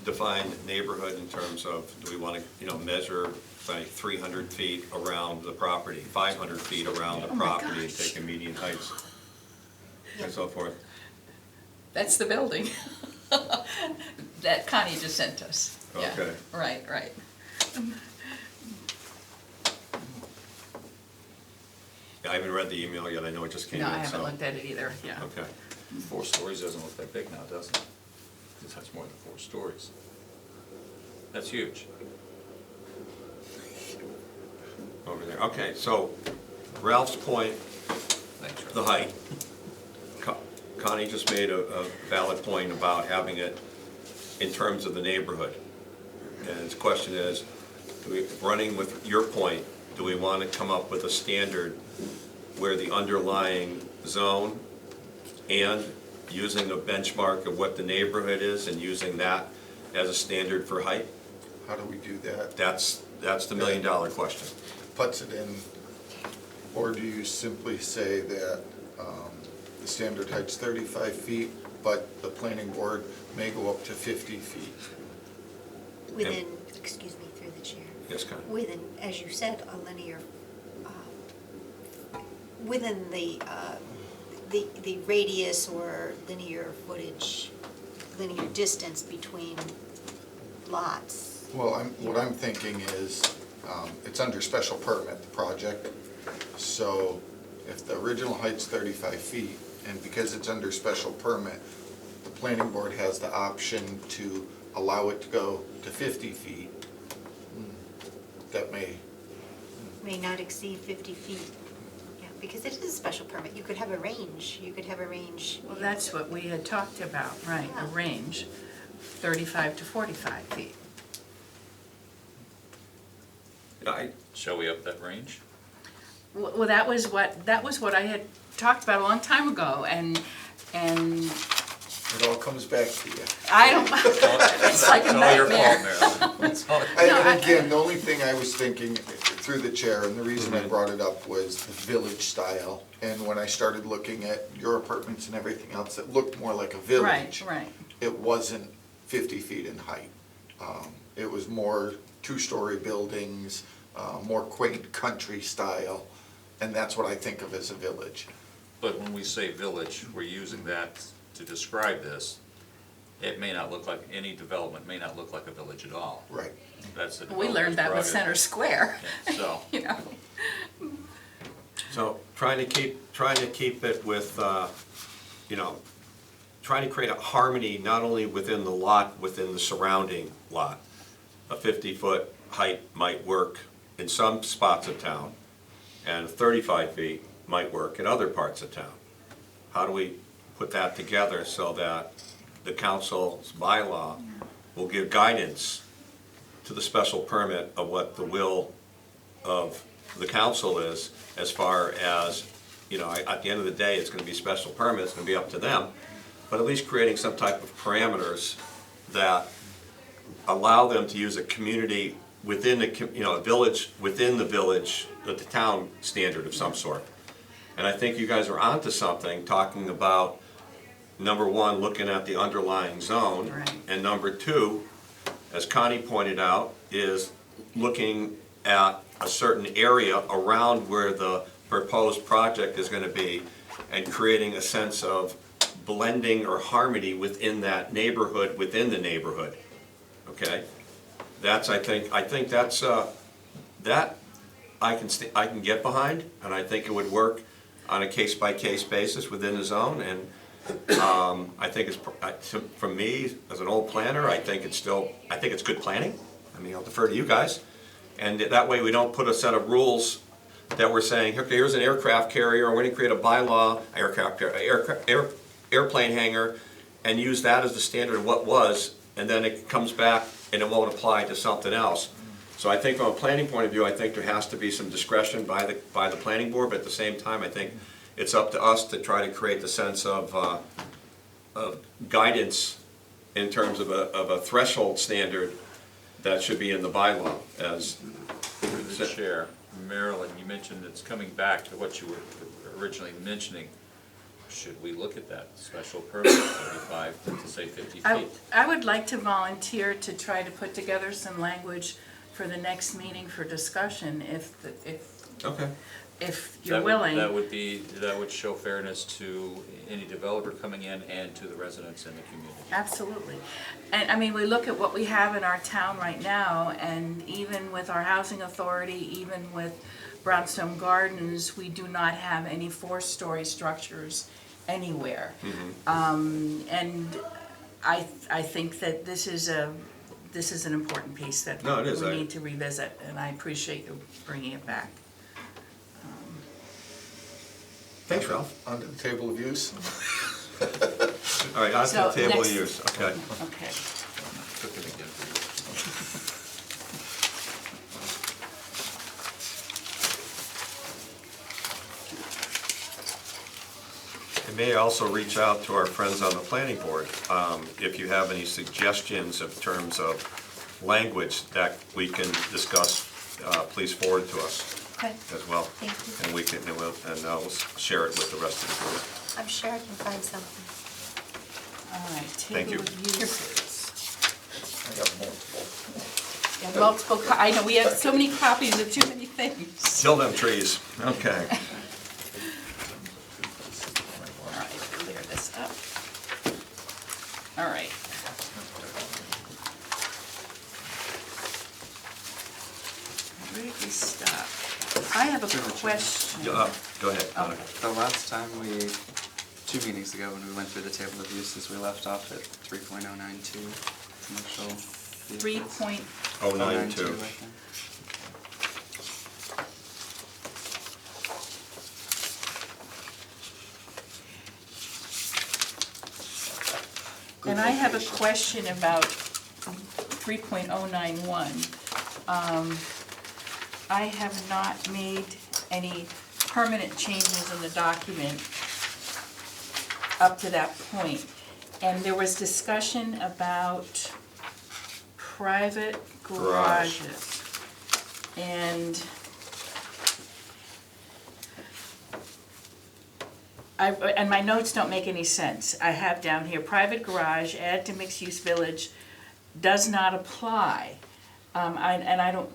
define neighborhood in terms of, do we want to, you know, measure, say, 300 feet around the property, 500 feet around the Oh my property, and gosh. take a median heights, and so forth. That's the building that Connie just sent us. Yeah. Okay. Right. Yeah, I haven't read the email yet, I know it just came in, No, so. I haven't looked at it either, yeah. Okay. 4 stories doesn't look that big now, does it? Because that's more than 4 stories. That's huge. over there. Okay, so Ralph's point, the height. Connie just made a valid point about having it in terms of the neighborhood. And his question is, running with your point, do we want to come up with a standard where the underlying zone and using a benchmark of what the neighborhood is and using that as a standard for height? How do we do that? That's the million-dollar question. Puts it in, or do you simply say that the standard height's 35 feet, but the planning board may go up to 50 feet? Within, excuse me, through the chair. Yes, Connie? Within, as you said, a linear, within the radius or linear footage, linear distance between lots. Well, what I'm thinking is, it's under special permit, the project. So if the original height's 35 feet, and because it's under special permit, the planning board has the option to allow it to go to 50 feet. That may, May not exceed 50 feet. Yeah, because it is a special permit. You could have a range. You could have a range. Well, that's what we had talked about, right, a Yeah. range, 35 to 45 feet. Shall we up that range? Well, that was what I had talked about a long time ago, and it all comes back to you. I don't, it's like a It's all your nightmare. fault, Marilyn. It's all- And again, the only thing I was thinking through the chair, and the reason I brought it up was the village style. And when I started looking at your apartments and everything else, it looked more like a village. Right, right. It wasn't 50 feet in height. It was more two-story buildings, more quaint country style, and that's what I think of as a village. But when we say village, we're using that to describe this. It may not look like, any development may not look like a village at all. Right. That's the We learned that with developer's Center Square, prerogative. So, you know. So trying to keep it with, trying to create a harmony not only within the lot, within the surrounding lot. A 50-foot height might work in some spots of town, and 35 feet might work in other parts of town. How do we put that together so that the council's bylaw will give guidance to the special permit of what the will of the council is, as far as, at the end of the day, it's gonna be special permit, it's gonna be up to them, but at least creating some type of parameters that allow them to use a community within a village, within the village, the town standard of some sort. And I think you guys are onto something, talking about, number one, looking at the underlying zone. Right. And number two, as Connie pointed out, is looking at a certain area around where the proposed project is gonna be and creating a sense of blending or harmony within that neighborhood, within the neighborhood, okay? That's, I think that's, that I can get behind, and I think it would work on a case-by-case basis within the zone, and I think for me, as an old planner, I think it's good planning. I mean, I'll defer to you guys. And that way we don't put a set of rules that we're saying, okay, here's an aircraft carrier, and we're gonna create a bylaw, airplane hangar, and use that as the standard of what was, and then it comes back and it won't apply to something else. So I think from a planning point of view, I think there has to be some discretion by the planning board, but at the same time, I think it's up to us to try to create the sense of guidance in terms of a threshold standard that should be in the bylaw as. through the chair, Marilyn, you mentioned it's coming back to what you were originally mentioning. Should we look at that special permit, 35 to say 50 feet? I would like to volunteer to try to put together some language for the next meeting for discussion, Okay. if you're willing. That would show fairness to any developer coming in and to the residents in the community. Absolutely. And I mean, we look at what we have in our town right now, and even with our housing authority, even with Brownstone Gardens, we do not have any 4-story structures anywhere. And I think that this is this is an important piece that No, it is. we need to revisit, and I appreciate you bringing it back. Thanks, Ralph. Onto the table of use. All right, on to So, the table next- use, okay. Okay. Took it again for And may I also reach out to our friends on the planning board, if you have any suggestions in terms of language that we can discuss, please forward to us Okay, as well. thank you. And we can, and I'll share it with the rest of the group. I'm sure I can find something. All right, Thank table you. of uses. I got multiple. Yeah, multiple, I know, we have so many copies of too many things. Kill them trees, okay. All right, clear this up. All right. Where did we stop? I have a question. Go ahead, Donna. The last time two meetings ago, when we went through the table of uses, we left off at 3.092, commercial vehicles. 092. I think. And I have a question about 3.091. I have not made any permanent changes in the document up to that point. And there was discussion about private Garage. garages. And and my notes don't make any sense. I have down here, private garage, add to mixed-use village, does not apply. And I don't,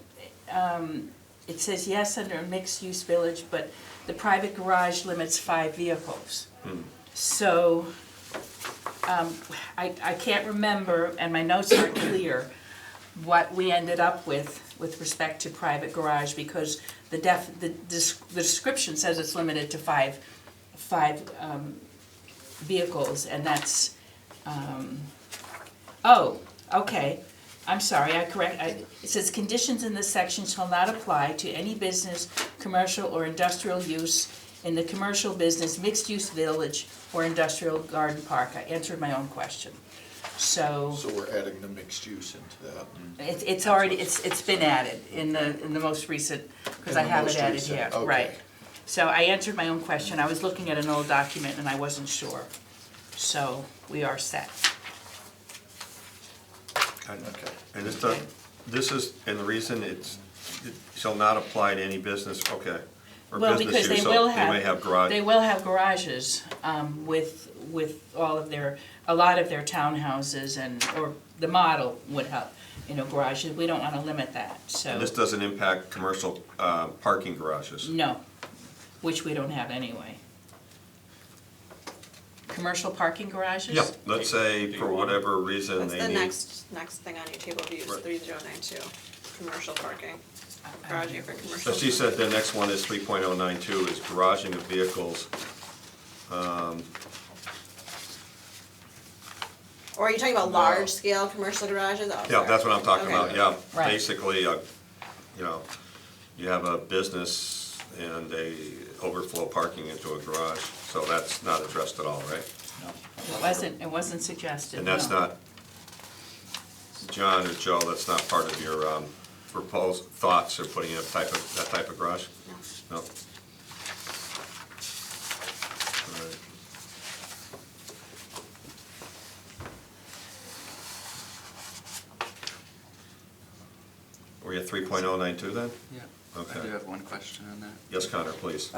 it says yes under mixed-use village, but the private garage limits 5 vehicles. So, I can't remember, and my notes aren't clear, what we ended up with respect to private garage, because the description says it's limited to five vehicles, and that's, oh, okay, I'm sorry, it says conditions in this section shall not apply to any business, commercial, or industrial use in the commercial business, mixed-use village, or industrial garden park. I answered my own question. So, So we're adding the mixed use into that. it's already, it's been added in the most recent, because I In the have most it added recent, here, okay. right. So I answered my own question. I was looking at an old document and I wasn't sure. So we are set. Okay. And this is, and the reason it shall not apply to any business, okay, or Well, business because use, they so will they may have garage. They will have garages with all of a lot of their townhouses or the model would have, garages. We don't want to limit that, so. And this doesn't impact commercial parking garages. No, which we don't have anyway. Commercial parking garages? Yeah, let's say for whatever reason What's they the need. next thing on your table of use, Right. 3092, commercial parking, garaging for So commercial. she said the next one is 3.092 is garaging of vehicles. Or are you talking about No. large scale commercial garages? Oh, Yeah, sorry. that's what I'm talking Okay. about, yeah. Right. Basically, you have a business and they overflow parking into a garage, so that's not addressed at all, right? It wasn't suggested, And that's no. not, John or Joe, that's not part of your proposed thoughts of putting in that type of garage? No. All right. Were you at 3.092 then? Yeah. Okay. I do have one question on that. Yes, Connor, please.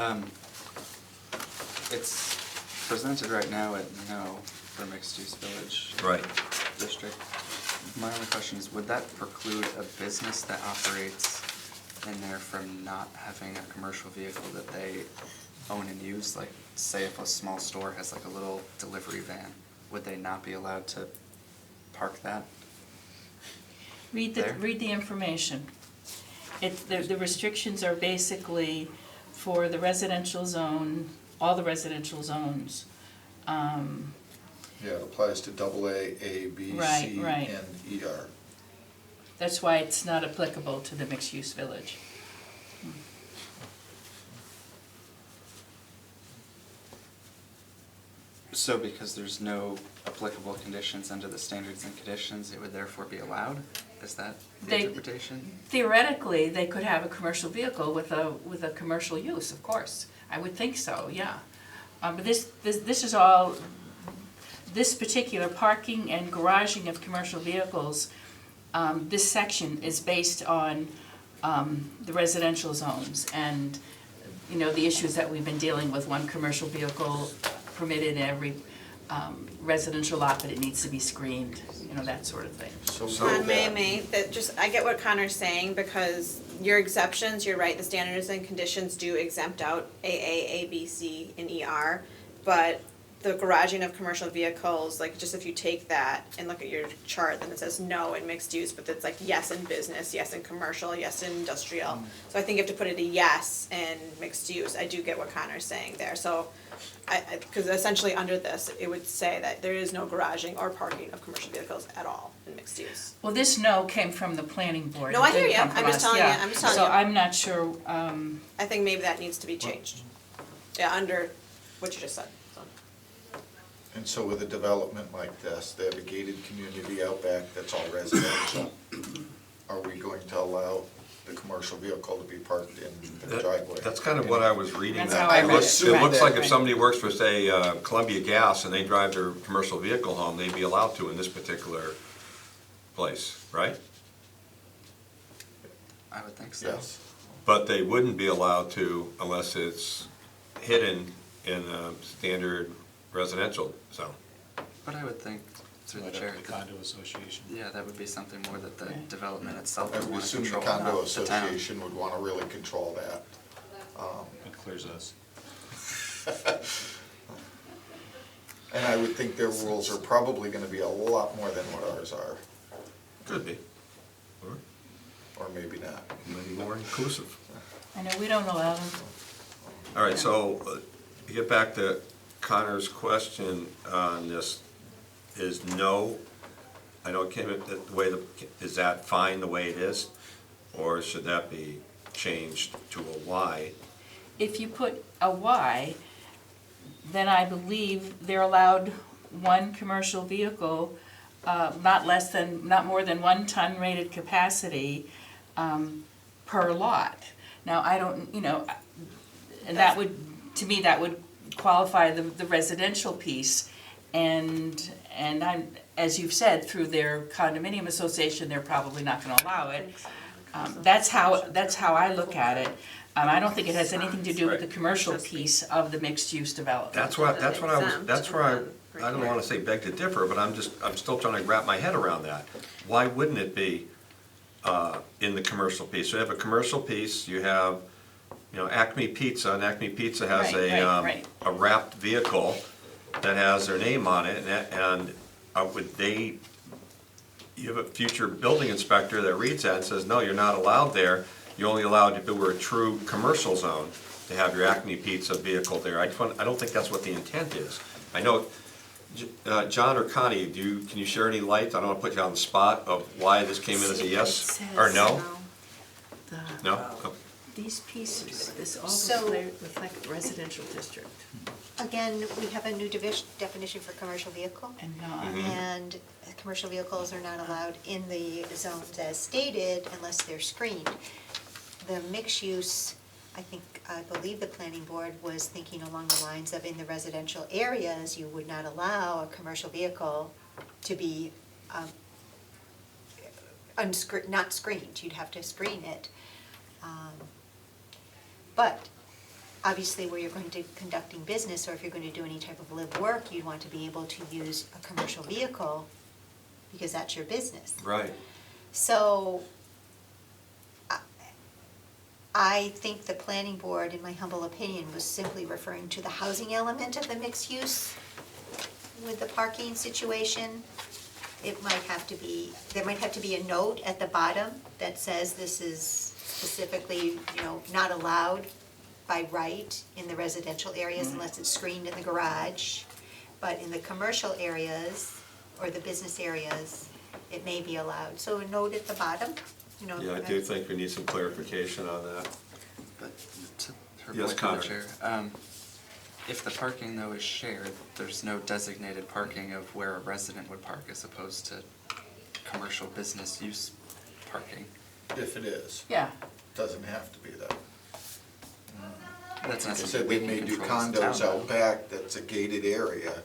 It's presented right now at no for mixed-use village Right. district. My only question is, would that preclude a business that operates in there from not having a commercial vehicle that they own and use? Like, say if a small store has like a little delivery van, would they not be allowed to park that? Read There? the information. The restrictions are basically for the residential zone, all the residential zones. Yeah, it applies to AA, A, B, Right, C, right. and ER. That's why it's not applicable to the mixed-use village. So because there's no applicable conditions under the standards and conditions, it would therefore be allowed? Is that the They- interpretation? Theoretically, they could have a commercial vehicle with a commercial use, of course. I would think so, yeah. But this is all, this particular parking and garaging of commercial vehicles, this section is based on the residential zones and, you know, the issues that we've been dealing with, one commercial vehicle permitted in every residential lot, but it needs to be screened, you know, that sort of thing. I get what Connor's saying, because your exceptions, you're right, the standards and conditions do exempt out AA, A, B, C, and ER, but the garaging of commercial vehicles, like, just if you take that and look at your chart, then it says no in mixed use, but it's like yes in business, yes in commercial, yes in industrial. So I think you have to put it a yes in mixed use. I do get what Connor's saying there, so because essentially under this, it would say that there is no garaging or parking of commercial vehicles at all in mixed use. Well, this no came from the planning board. No, It I hear didn't you. come from I'm just us, telling you. yeah. I'm just telling So you. I'm not sure, I think maybe that needs to be changed. Yeah, under what you just said, so. And so with a development like this, they have a gated community out back that's all residential. Are we going to allow the commercial vehicle to be parked in the driveway? That's kind of what I was reading. That's that. how I read it. It looks like if Right. somebody works for, say, Columbia Gas and they drive their commercial vehicle home, they'd be allowed to in this particular place, right? I would think so. Yes. But they wouldn't be allowed to unless it's hidden in a standard residential zone. But I would think, through the chair, condo association. yeah, that would be something more that the Okay. development itself I would would want to assume the control, condo not the town. association would want to really control that. It clears us. And I would think their rules are probably going to be a lot more than what ours are, Could be. or maybe not. Maybe more inclusive. I know we don't allow them. All right, so to get back to Connor's question on this, is no, I know it came in the way, is that fine the way it is? Or should that be changed to a Y? If you put a Y, then I believe they're allowed one commercial vehicle, not more than 1 ton rated capacity, per lot. Now, I don't, you know, and that would, to me, that would qualify the residential piece. And I'm, as you've said, through their condominium association, they're probably not gonna allow it. That's how I look at it. I don't think it has anything to do with the commercial piece of the mixed-use development. That's where I was, that's where I don't Exempt. wanna say beg to differ, but I'm still trying to wrap my head around that. Why wouldn't it be, in the commercial piece? So you have a commercial piece, you have, you know, Acme Pizza, and Acme Pizza has Right. a wrapped vehicle that has their name on it, and you have a future building inspector that reads that and says, no, you're not allowed there. You're only allowed if it were a true commercial zone to have your Acme Pizza vehicle there. I don't think that's what the intent is. I know, John or Connie, can you share any light? I don't want to put you on the spot of why this came in as a yes or no? No? Oh. These pieces, this all So- reflect residential district Again, we have a new definition for commercial vehicle. and not. And commercial vehicles are not allowed in the zones as stated unless they're screened. The mixed use, I believe the planning board was thinking along the lines of in the residential areas, you would not allow a commercial vehicle to be not screened, you'd have to screen it. But obviously where you're going to conducting business, or if you're going to do any type of live work, you'd want to be able to use a commercial vehicle because that's your business. Right. So I think the planning board, in my humble opinion, was simply referring to the housing element of the mixed use with the parking situation. It might have to be, there might have to be a note at the bottom that says this is specifically, not allowed by right in the residential areas unless it's screened in the garage. But in the commercial areas or the business areas, it may be allowed. So a note at the bottom, you know. Yeah, I do think we need some clarification on that. But to her Yes, point to the Connor. chair, if the parking though is shared, there's no designated parking of where a resident would park as opposed to commercial business use parking. If it is, Yeah, doesn't have to be that. That's not They something said we they can may do control as a condos town. out back, that's a gated area.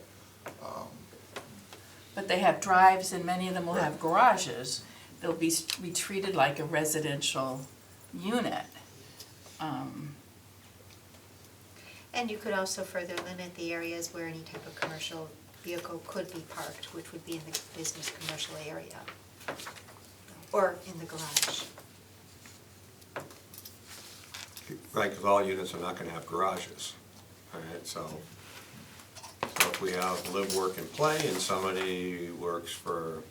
but they have drives and many of them will have garages. They'll be treated like a residential unit. And you could also further limit the areas where any type of commercial vehicle could be parked, which would be in the business commercial area. Or in the garage. Right, because all units are not gonna have garages, all right, so if we have live, work, and play, and somebody works for,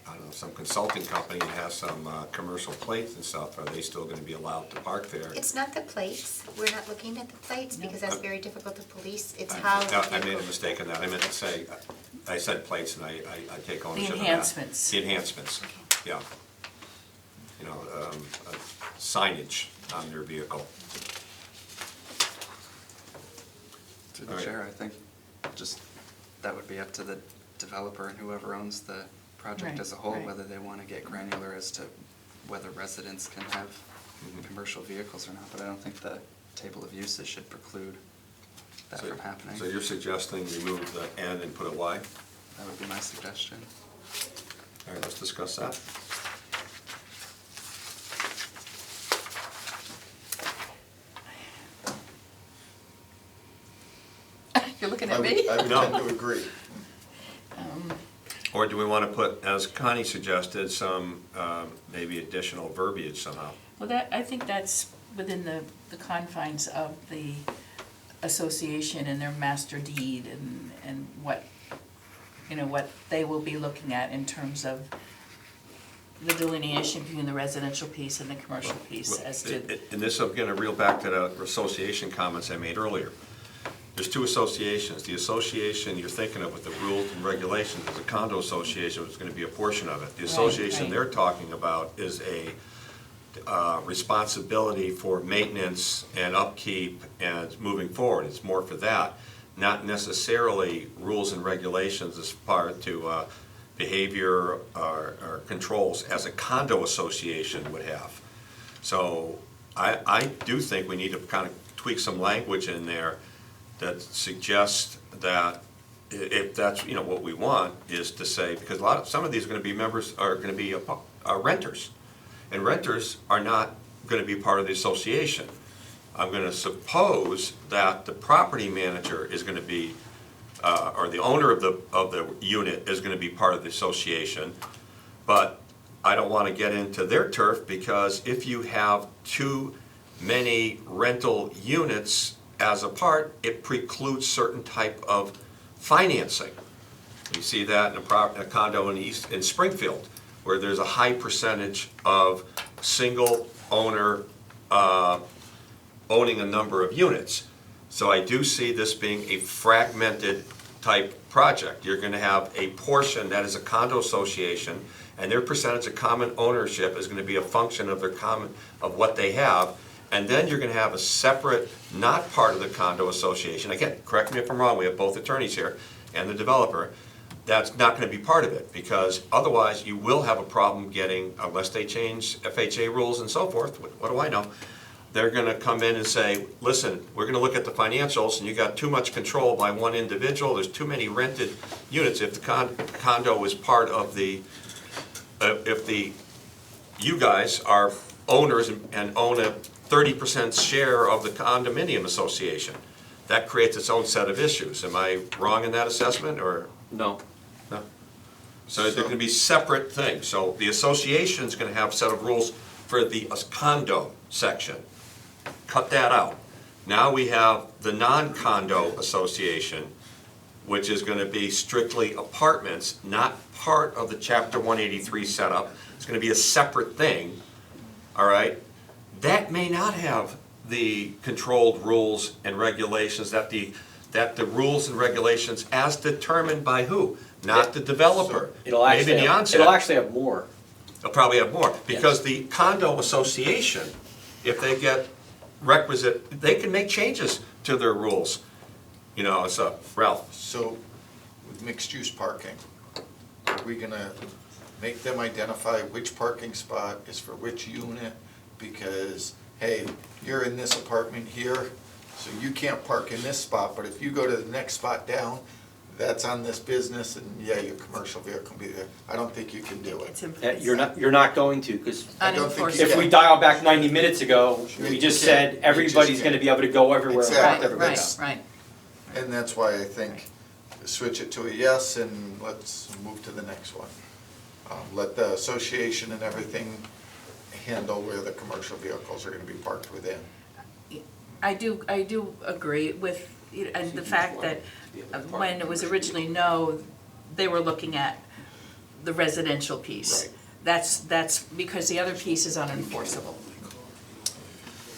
I don't know, some consulting company and has some, commercial plates and stuff, are they still gonna be allowed to park there? It's not the plates, we're not looking at the plates because that's very difficult to police, it's I- how. no, I made a mistake in that, I meant to say, I said plates, and I take ownership of that. enhancements. The enhancements, yeah. You know, signage on their vehicle. Through All the right. chair, I think just, that would be up to the developer and whoever owns the project Right, as a whole, right. whether they want to get granular as to whether residents can have Mhm. commercial vehicles or not, but I don't think the table of uses should preclude that So- from happening. So you're suggesting remove the N and put a Y? That would be my suggestion. All right, let's discuss that. You're looking I at would, me? I would No. tend to agree. Or do we want to put, as Connie suggested, some maybe additional verbiage somehow? Well, I think that's within the confines of the association and their master deed and what, you know, what they will be looking at in terms of the delineation between the residential piece and the commercial piece as to. And this, I'm going to reel back to the association comments I made earlier. There's two associations. The association you're thinking of with the rules and regulations is a condo association, which is going to be a portion of it. The association right. they're talking about is a responsibility for maintenance and upkeep and moving forward. It's more for that, not necessarily rules and regulations as part to behavior or controls as a condo association would have. So I do think we need to kind of tweak some language in there that suggests that if that's, you know, what we want, is to say, because some of these are gonna be members, are gonna be renters. And renters are not gonna be part of the association. I'm gonna suppose that the property manager is gonna be, or the owner of the unit is gonna be part of the association. But I don't wanna get into their turf, because if you have too many rental units as a part, it precludes certain type of financing. You see that in a condo in Springfield, where there's a high percentage of single owner owning a number of units. So I do see this being a fragmented type project. You're gonna have a portion that is a condo association, and their percentage of common ownership is gonna be a function of of what they have. And then you're gonna have a separate, not part of the condo association, again, correct me if I'm wrong, we have both attorneys here and the developer, that's not gonna be part of it, because otherwise you will have a problem getting, unless they change FHA rules and so forth, what do I know? They're gonna come in and say, listen, we're gonna look at the financials, and you got too much control by one individual, there's too many rented units. If the condo is part of the, you guys are owners and own a 30% share of the condominium association, that creates its own set of issues. Am I wrong in that assessment, or? No. No? So they're gonna be separate things. So the association's gonna have a set of rules for the condo section. Cut that out. Now we have the non-condo association, which is gonna be strictly apartments, not part of the Chapter 183 setup. It's gonna be a separate thing, all right? That may not have the controlled rules and regulations that the rules and regulations as determined by who? not the developer. It'll Maybe actually, in the it'll onset, actually have more. they'll probably have more, because the condo association, if they get requisite, they can make changes to their rules. You know, so, Ralph, So with mixed-use parking, are we gonna make them identify which parking spot is for which unit? Because, hey, you're in this apartment here, so you can't park in this spot, but if you go to the next spot down, that's on this business, and yeah, your commercial vehicle can be there. I don't think you can do It's it. You're not going to, because I don't think unenforceable. you if can. we dial back 90 minutes ago, we You just can't. said You everybody's just gonna can't. be able to go everywhere. and Exactly. park everywhere. Right, right. And that's why I think switch it to a yes and let's move to the next one. Let the association and everything handle where the commercial vehicles are gonna be parked within. I do agree with, and the fact that when it was originally no, they were looking at the residential piece. Right. That's because the other piece is unenforceable.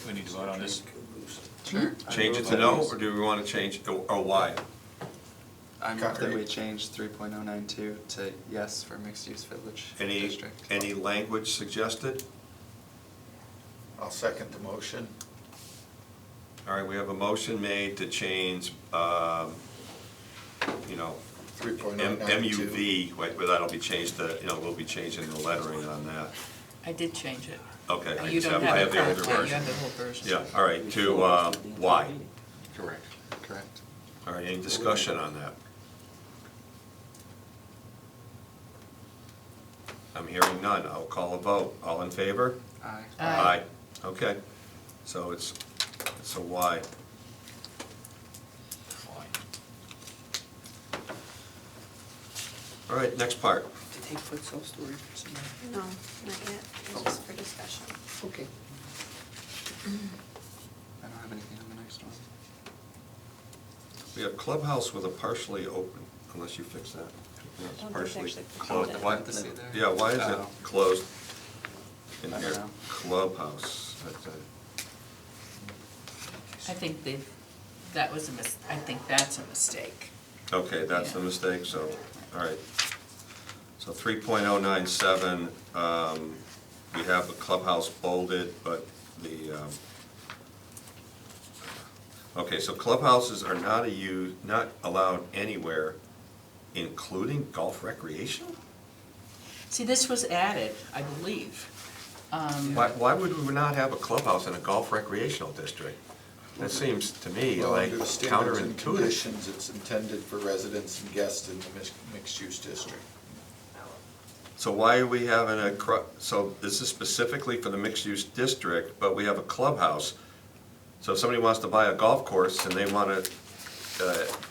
We need to vote on this. Sure. change it to no, or do we want to change, or why? I move that we Concrete. change 3.092 to yes for mixed-use village Any, district. any language suggested? I'll second the motion. All right, we have a motion made to change, you know, 3.092. MUV, wait, that'll be changed to, you know, we'll be changing the lettering on that. I did change it. Okay, You don't I have have the the older current, yeah, you version. have the whole version. Yeah, all right, to, Y. Correct. Correct. All right, any discussion on that? I'm hearing none, I'll call a vote. All in favor? Aye. Aye. Okay, so it's a Y. All right, next part. Did they put self-storage for somebody? No, not yet, it's just for discussion. Okay. I don't have anything on the next one. We have clubhouse with a partially open, unless you fix that. Yeah, it's think partially it's actually closed. closed. Why- Parenthesis there. Yeah, why is it Oh. closed in I don't here? know. Clubhouse. I think that was I think that's a mistake. Okay, that's the Yeah. mistake, so, all right. So 3.097, we have the clubhouse bolded, but okay, so clubhouses are not allowed anywhere, including golf recreational? See, this was added, I believe. Why would we not have a clubhouse in a golf recreational district? That seems to me Well, like under the standards and counterintuitive. conditions, it's intended for residents and guests in the mixed-use district. So why are we having so this is specifically for the mixed-use district, but we have a clubhouse. So if somebody wants to buy a golf course and they want to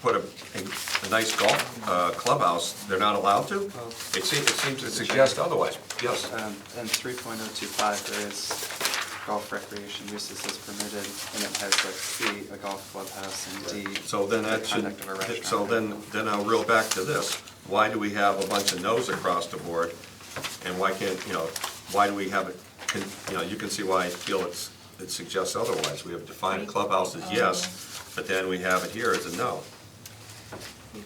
put a nice golf clubhouse, they're not allowed to? It seems to suggest otherwise. Yes. In 3.025, there is golf recreation uses is permitted, and it has like C, a golf clubhouse, and D, So then the that should, conduct of a restaurant. so then I'll reel back to this. Why do we have a bunch of no's across the board? And why can't, why do we have it, you can see why I feel it suggests otherwise. We have defined clubhouse as yes, but then we have it here as a no.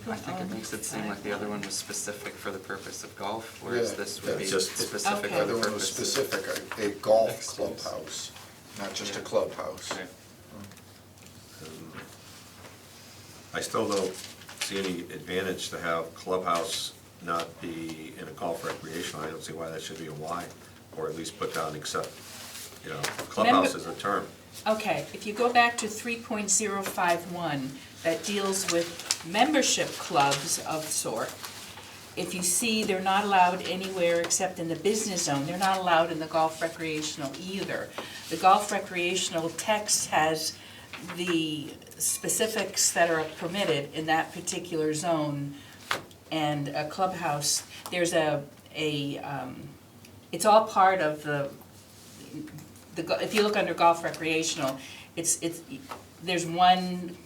I think it makes it seem like the other one was specific for the purpose of golf, whereas Yeah, this would be it's just- specific Okay. for The the other one was purpose of. specific, a golf Mixed use. clubhouse, not just a clubhouse. Okay. I still don't see any advantage to have clubhouse not be in a golf recreational. I don't see why that should be a Y, or at least put down except, clubhouse is a term. Okay, if you go back to 3.051, that deals with membership clubs of sort. If you see they're not allowed anywhere except in the business zone, they're not allowed in the golf recreational either. The golf recreational text has the specifics that are permitted in that particular zone, and a clubhouse, there's it's all part of if you look under golf recreational, there's one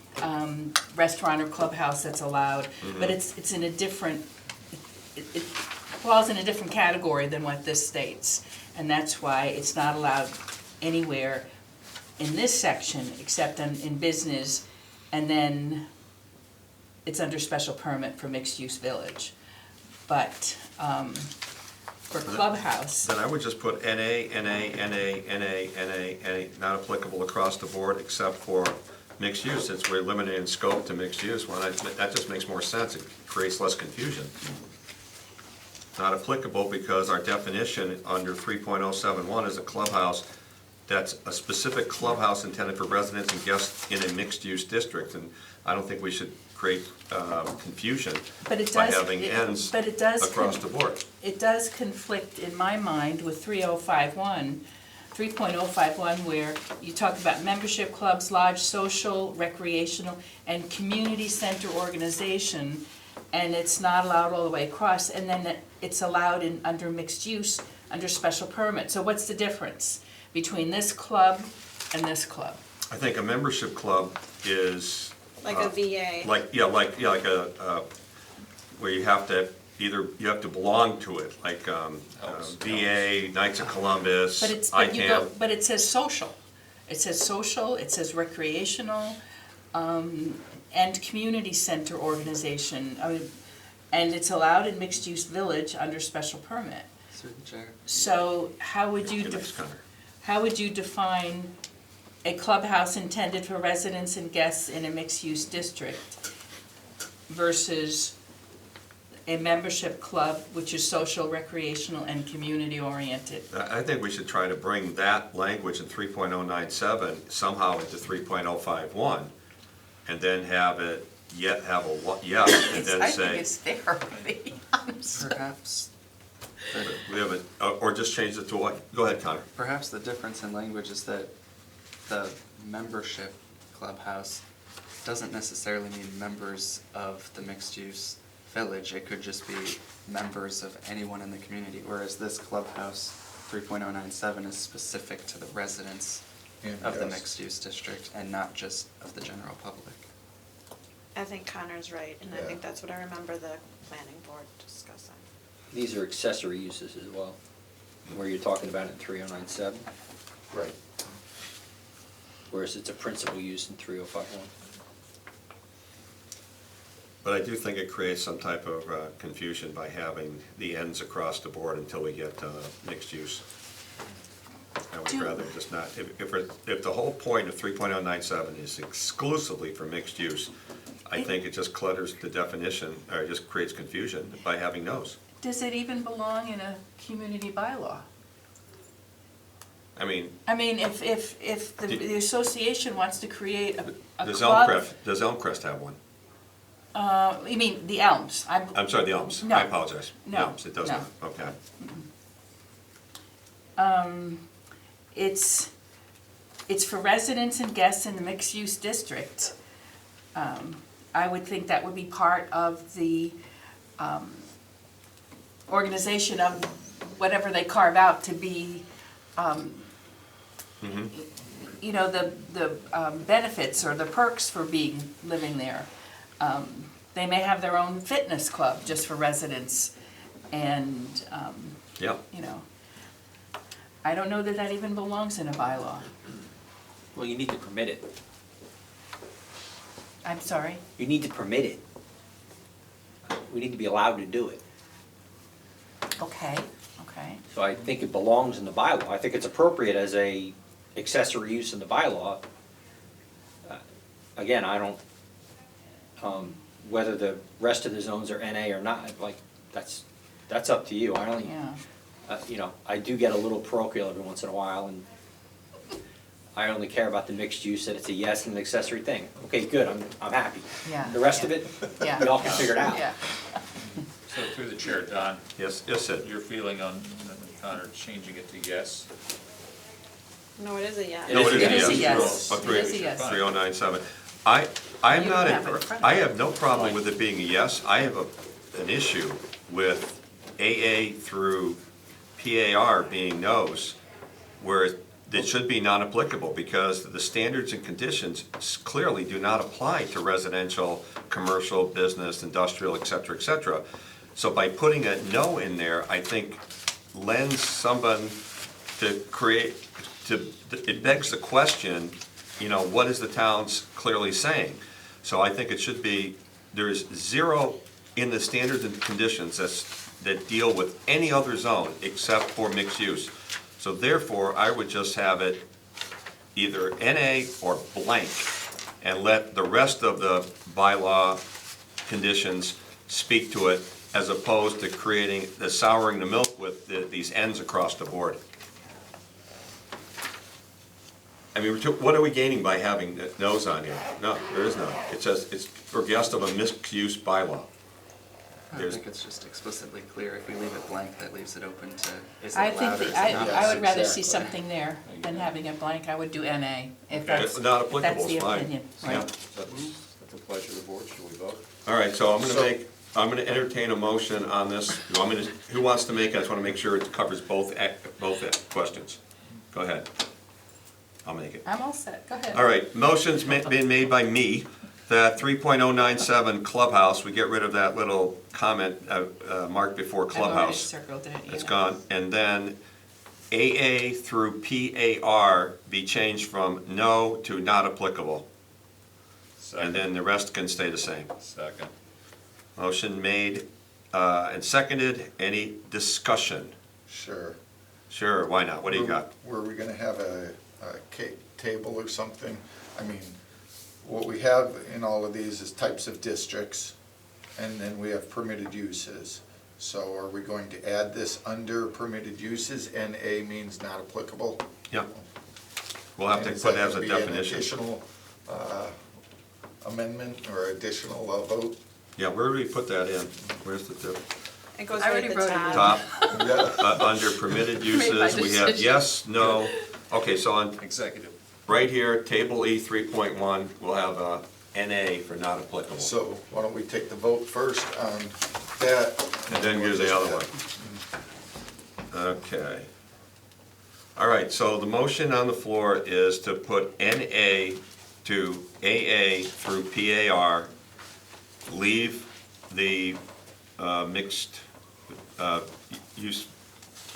restaurant or clubhouse that's allowed, but it's in a different, it falls in a different category than what this states. And that's why it's not allowed anywhere in this section except in business, and then it's under special permit for mixed-use village. But for clubhouse, Then I would just put NA, NA, NA, NA, NA, NA, not applicable across the board except for mixed use, since we're limited in scope to mixed use. Well, that just makes more sense, it creates less confusion. Not applicable because our definition under 3.071 is a clubhouse that's a specific clubhouse intended for residents and guests in a mixed-use district, and I don't think we should create confusion but it by does, having ends but it does. across the board. It does conflict in my mind with 3.051, where you talk about membership clubs, large social, recreational, and community center organization, and it's not allowed all the way across, and then it's allowed in, under mixed use, under special permit. So what's the difference between this club and this club? I think a membership club is. Like a VA. Like a, where you have to belong to it, like VA, Knights of Columbus, ICANN. But it says social. It says social, it says recreational, and community center organization. I mean, and it's allowed in mixed-use village under special permit. Through the chair. So how would you, Thanks, Connor. how would you define a clubhouse intended for residents and guests in a mixed-use district versus a membership club which is social, recreational, and community-oriented? I think we should try to bring that language in 3.097 somehow into 3.051, and then have it, have a, and then I say. think it's there, to be honest. Perhaps, We have it, or just change it to what? Go ahead, Connor. perhaps the difference in language is that the membership clubhouse doesn't necessarily mean members of the mixed-use village. It could just be members of anyone in the community, whereas this clubhouse, 3.097, is specific to the residents And of the guests. mixed-use district and not just of the general public. I think Connor's right, and I Yeah. think that's what I remember the planning board discussing. These are accessory uses as well, where you're talking about in 3097, Right. whereas it's a principal use in 3051. But I do think it creates some type of confusion by having the ends across the board until we get mixed use. I would rather just not, if the whole point of 3.097 is exclusively for mixed use, I think it just clutters the definition, or it just creates confusion by having those. Does it even belong in a community bylaw? I mean, If the association wants to create a does club. Elmcrest have one? You mean the Elms? I'm sorry, the Elms, No. I apologize. The No, Elms, it does no. not, okay. It's for residents and guests in the mixed-use district. I would think that would be part of the organization of whatever they carve out to be, you know, the benefits or the perks for living there. They may have their own fitness club just for residents and, Yeah. you know. I don't know that that even belongs in a bylaw. Well, you need to permit it. I'm sorry? You need to permit it. We need to be allowed to do it. Okay. So I think it belongs in the bylaw. I think it's appropriate as a accessory use in the bylaw. Again, I don't, whether the rest of the zones are NA or not, like, that's up to you. I don't, Yeah. you know, I do get a little parochial every once in a while, and I only care about the mixed use, that it's a yes and an accessory thing. Okay, good, I'm happy. Yeah, The rest yeah. of it, Yeah. we all can figure it out. Yeah. So through the chair, Don, Yes, Sid. your feeling on Connor changing it to yes? No, it is a yes. No, it is It is a a yes. yes. Oh, It is a yes. 3097. I'm You not, have it in front of I you. have no problem with it being a yes. I have an issue with AA through PAR being no's, where it should be non-applicable, because the standards and conditions clearly do not apply to residential, commercial, business, industrial, et cetera, So by putting a no in there, I think lends someone to create, it begs the question, you know, what is the town's clearly saying? So I think it should be, there's zero in the standards and conditions that deal with any other zone except for mixed use. So therefore, I would just have it either NA or blank, and let the rest of the bylaw conditions speak to it, as opposed to creating, souring the milk with these ends across the board. I mean, what are we gaining by having the no's on here? No, there is none. It says it's for guest of a mixed-use bylaw. I There's- think it's just explicitly clear. If we leave it blank, that leaves it open to, is it I allowed think, or is it I not? would rather see exactly. something there than having it blank. I would do NA, if that's, It's not applicable, that's the it's fine. opinion, Yeah. right? That's a pleasure of the board, should we vote? All right, so So- I'm gonna entertain a motion on this. You want me to, who wants to make it? I just wanna make sure it covers both questions. Go ahead. I'll make it. I'm all set, go ahead. All right, motion's been made by me, that 3.097 clubhouse, we get rid of that little comment marked before I've already clubhouse. circled it, It's yeah. gone. And then AA through PAR be changed from no to not applicable. And then the rest can stay the same. Second. Motion made and seconded. Any discussion? Sure. Sure, why not? What do you got? Were we gonna have a table or something? I mean, what we have in all of these is types of districts, and then we have permitted uses. So are we going to add this under permitted uses? NA means not applicable? Yeah. We'll have to Is put it that as a gonna be an definition. additional amendment or additional vote? Yeah, where do we put that in? Where's the It goes I right already at the wrote it top. top? Under permitted Made my uses, we have decision. yes, no. Okay, so on, Executive. right here, table E 3.1, we'll have NA for not applicable. So why don't we take the vote first on that? And then do the other one. Okay. All right, so the motion on the floor is to put NA to AA through PAR, leave the mixed use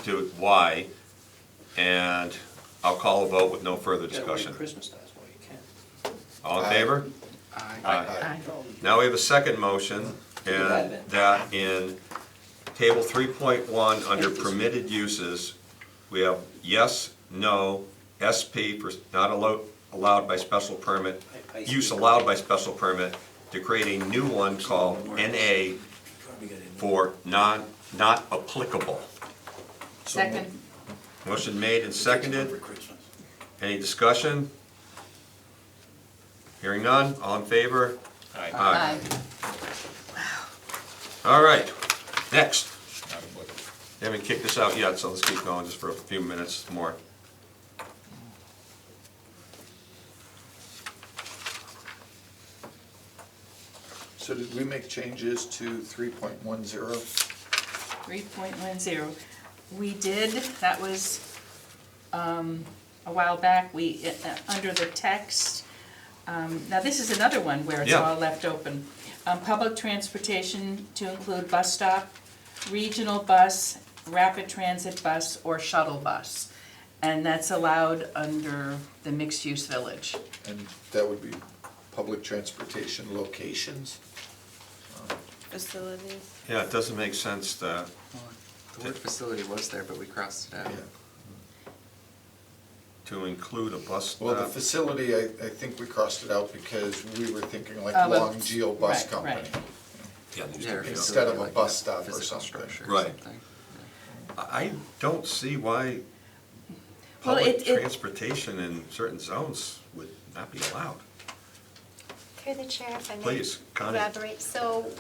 to Y, and I'll call a vote with no further discussion. Christmas does, well, you can. All in Aye. favor? Aye. Aye. Now we have a second motion, and that in table 3.1, under permitted uses, we have yes, no, SP for not allowed by special permit, use allowed by special permit, to create a new one called NA for not applicable. Second, Motion made and seconded. Any discussion? Hearing none, all in favor? aye. All right, next. Not applicable. They haven't kicked us out yet, so let's keep going just for a few minutes more. So did we make changes to 3.10? 3.10. We did, that was a while back, under the text, now this is another one where it's Yeah. all left open. Public transportation to include bus stop, regional bus, rapid transit bus, or shuttle bus. And that's allowed under the mixed-use village. And that would be public transportation locations? Facilities. Yeah, it doesn't make sense to, Well, the word facility was there, but we crossed it out. Yeah. to include a bus Well, the stop. facility, I think we crossed it out because we were thinking like Oh, but- Long Geo Bus right, Company. right. Yeah, these Yeah, or two, yeah. Instead of a facility, like bus stop or physical something. structure or Right. something. I don't see why Well, public it- transportation in certain zones would not be allowed. Through the chair, if I may. Please, Connie. Elaborate. So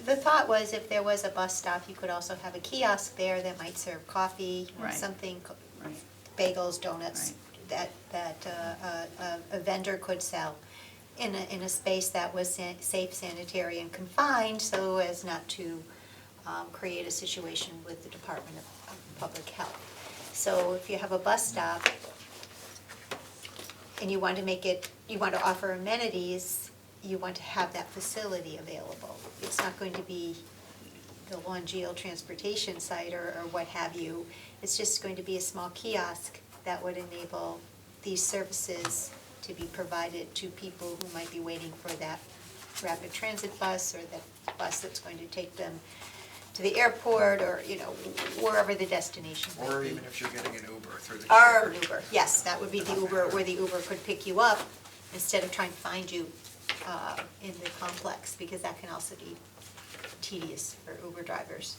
the thought was if there was a bus stop, you could also have a kiosk there that might serve coffee, Right. something, Right. bagels, donuts, Right. that a vendor could sell in a space that was safe, sanitary, and confined, so as not to create a situation with the Department of Public Health. So if you have a bus stop, and you want to offer amenities, you want to have that facility available. It's not going to be the Longeo transportation site or what have you. It's just going to be a small kiosk that would enable these services to be provided to people who might be waiting for rapid transit bus or the bus that's going to take them to the airport or, you know, wherever the destination might be. Or even if you're getting an Uber through the Or shared. an Uber, yes, that would be the Uber, where the Uber could pick you up instead of trying to find you in the complex, because that can also be tedious for Uber drivers,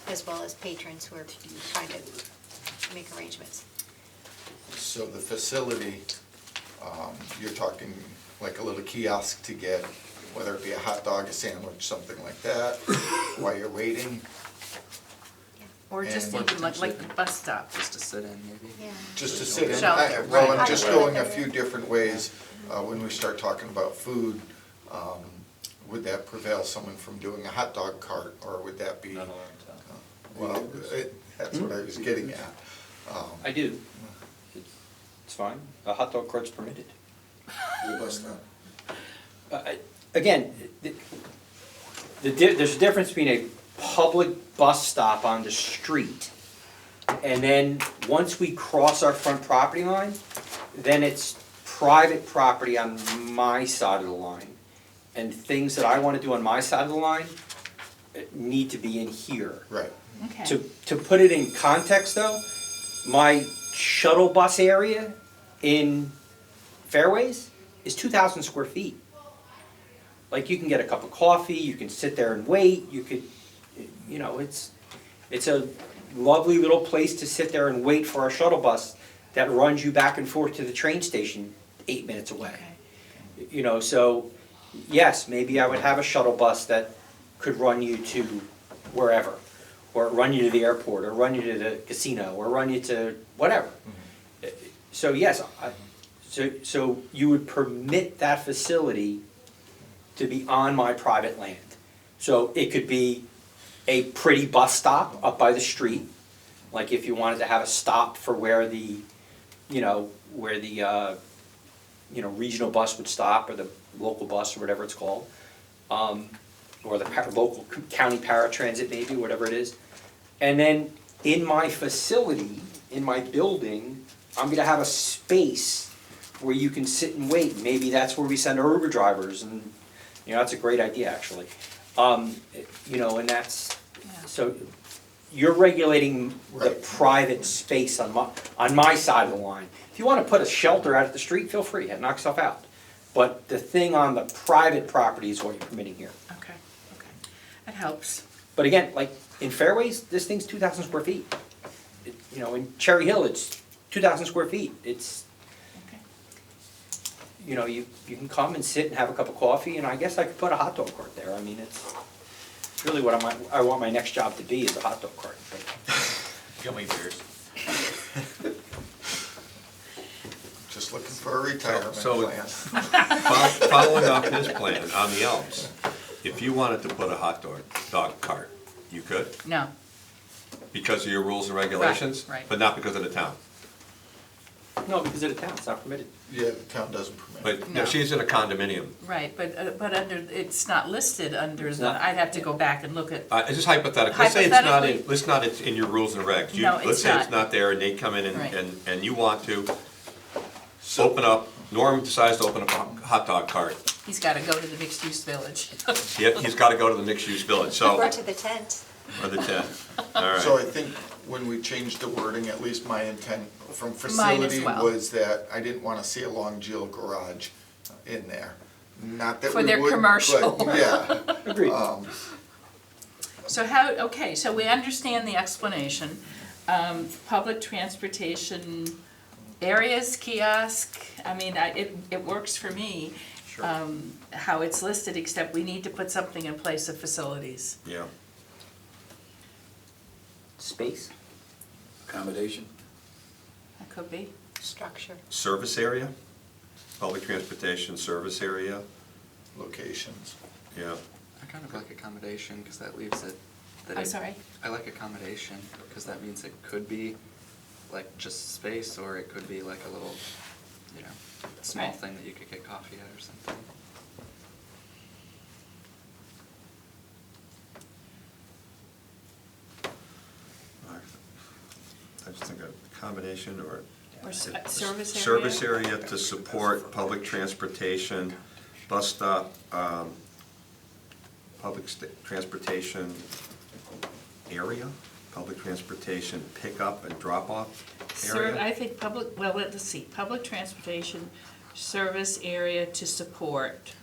as well as patrons who are trying to make arrangements. So the facility, you're talking like a little kiosk to get, whether it be a hot dog, a sandwich, something like that, while you're waiting, Or just And- even like the bus stop. Just to sit in, maybe. Yeah. just to sit in. Shelter, Well, right. I'm just going a few different ways. When we start talking about food, would that prevail someone from doing a hot dog cart, or would that be? Not allowed in town. Well, that's what I was getting at. I do. It's fine, a hot dog cart's permitted. The bus stop. Again, there's a difference between a public bus stop on the street, and then, once we cross our front property line, then it's private property on my side of the line. And things that I wanna do on my side of the line need to be in here. Right. Okay. To put it in context though, my shuttle bus area in Fairways is 2,000 square feet. Like, you can get a cup of coffee, you can sit there and wait, you could, you know, it's a lovely little place to sit there and wait for our shuttle bus that runs you back and forth to the train station 8 minutes away. You know, so, yes, maybe I would have a shuttle bus that could run you to wherever, or run you to the airport, or run you to the casino, or run you to whatever. So yes, so you would permit that facility to be on my private land. So it could be a pretty bus stop up by the street, like if you wanted to have a stop for where the, where the regional bus would stop, or the local bus, or whatever it's called. Or the local county paratransit maybe, whatever it is. And then in my facility, in my building, I'm gonna have a space where you can sit and wait. Maybe that's where we send our Uber drivers, and, that's a great idea, actually. And that's, so you're regulating the Right. private space on my side of the line. If you wanna put a shelter out at the street, feel free, knock yourself out. But the thing on the private property is what you're permitting here. Okay, that helps. But again, like in Fairways, this thing's 2,000 square feet. In Cherry Hill, it's 2,000 square feet. It's, Okay. you can come and sit and have a cup of coffee, and I guess I could put a hot dog cart there. I mean, it's really what I want my next job to be, is a hot dog cart. Got my beers. Just looking for a retirement So- plan. Following up his plan on the Elms, if you wanted to put a hot dog cart, you could, No, because of your rules and regulations? right. But not because of the town. No, because of the town, it's not permitted. Yeah, the town doesn't permit it. But No. she's in a condominium. right, but under, it's not listed under It's the, not. I'd have to go back and look at, It's just hypothetical. Let's say it's not in, Hypothetically- let's not it's in your rules and regs. No, it's Let's say it's not. not there, and they come in Right. and you want to open up, Norm decides to open up a hot dog cart. he's gotta go to the mixed-use village. He's gotta go to the mixed-use village, so, Or to the tent. or the tent. All So I right. think when we changed the wording, at least my intent from Mine as facility well. was that I didn't wanna see a long Jill garage in there. Not that For we their wouldn't, commercial. but, yeah. Agreed. So okay, so we understand the explanation. Public transportation areas, kiosk, I mean, it works for me. How it's listed, except we need to put something in place of facilities. Yeah. Space? Accommodation? That could be. Structure. Service area, public transportation service area, Locations. yeah. I kind of like accommodation, because that leaves it, that I'm it- sorry? I like accommodation, because that means it could be like just space, or it could be like a little, small Right. thing that you could get coffee at or something. I just think a combination or. Or service area? Service area to support public transportation, bus stop, transportation area, public transportation pickup and drop-off area? I think let's see, public transportation service area to support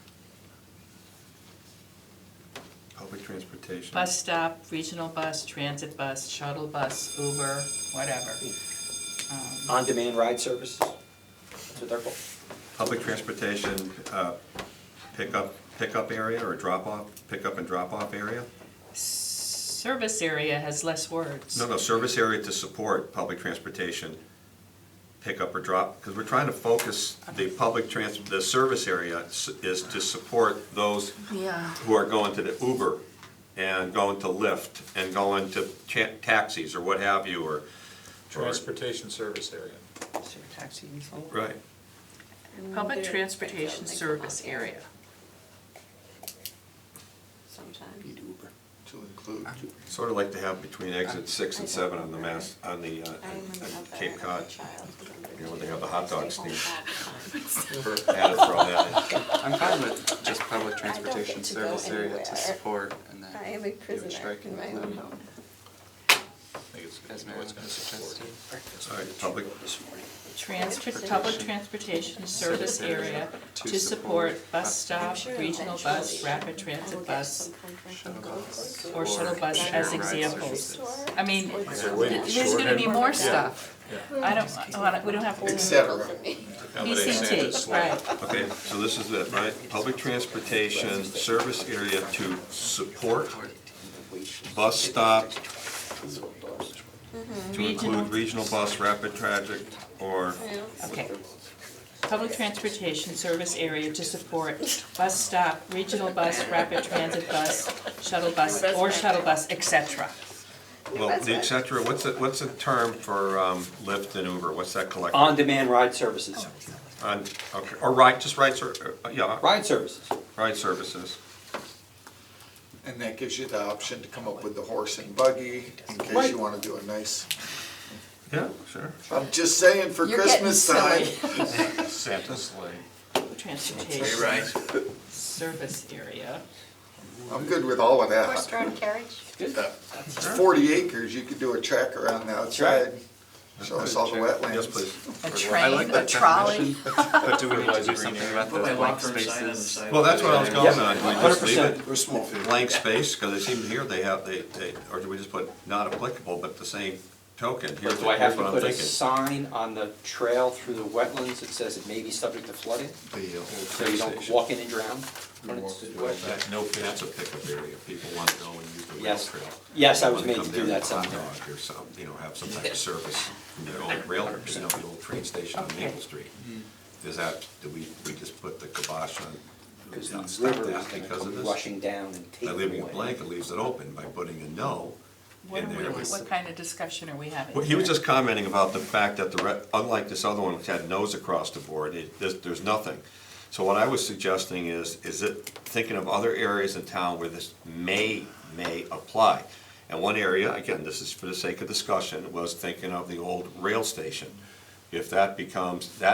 Public transportation. bus stop, regional bus, transit bus, shuttle bus, Uber, whatever. On-demand ride services, that's what they're called. Public transportation, pickup area or drop-off, pickup and drop-off area? Service area has less words. No, service area to support public transportation, pickup or drop, because we're trying to focus the the service area is to support those Yeah. who are going to the Uber and going to Lyft and going to taxis or what have you, or. Transportation service area. Right. Public transportation service area. Sometimes. To include. Sort of like to have between exit 6 and 7 on the Cape Cod. You know, when they have the hot dog stand. Had to throw that in. I'm fine with just public transportation get to go service area anywhere. to support and then I am a you would prisoner strike in it. my own home. I think it's As know what's Mary gonna suggested. support. All right, public, Public transportation service area to support bus stop, regional bus, rapid transit bus, or shuttle bus as examples. I mean, there's gonna be more stuff. We don't have. Et cetera. PCT, right. okay, so this is it, right? Public transportation service area to support bus stop, to include regional bus, rapid transit, or, Okay. Public transportation service area to support bus stop, regional bus, rapid transit bus, shuttle bus, etc. well, the et cetera, what's the term for Lyft and Uber? What's that collective? On-demand ride services, Okay, or ride services. Ride services. And that gives you the option to come up with the horse and buggy in case Right. you want to do a nice, Yeah, sure. I'm just saying for You're getting Christmas time. Santa's sleigh. Transportation right. service area. I'm good with all of that. Horse-drawn carriage. It's 40 acres, you could do a track around the outside, show us all the wetlands. Yes, please. A I train, like a that trolley. definition, but do we need to do something about Put the my blank law firm sign on the spaces? side. Well, that's what I was going on. Do we just leave 100%. it Or small field. blank space, because it seems here they or do we just put not applicable, but the same token? Here's Do I have what to I'm put a thinking. sign on the trail through the wetlands that says it may be subject to flooding? The old So train you don't station. walk in and drown? when it's wet? No, that's a pickup area. People want to go and use the rail Yes. trail. Yes, I was They made come to down do that with a hot somewhere. dog or some, have some type of service from the old rail, the old train station on Okay. Maple Street. Do we just put the kibosh on, Because not the stop river is that gonna because of come this? rushing down and take By it leaving it away. blank, it leaves it open. By putting a no in there. What kind of discussion are we having? Well, he was here? just commenting about the fact that unlike this other one which had no's across the board, there's nothing. So what I was suggesting is it thinking of other areas in town where this may apply. And one area, again, this is for the sake of discussion, was thinking of the old rail station. If that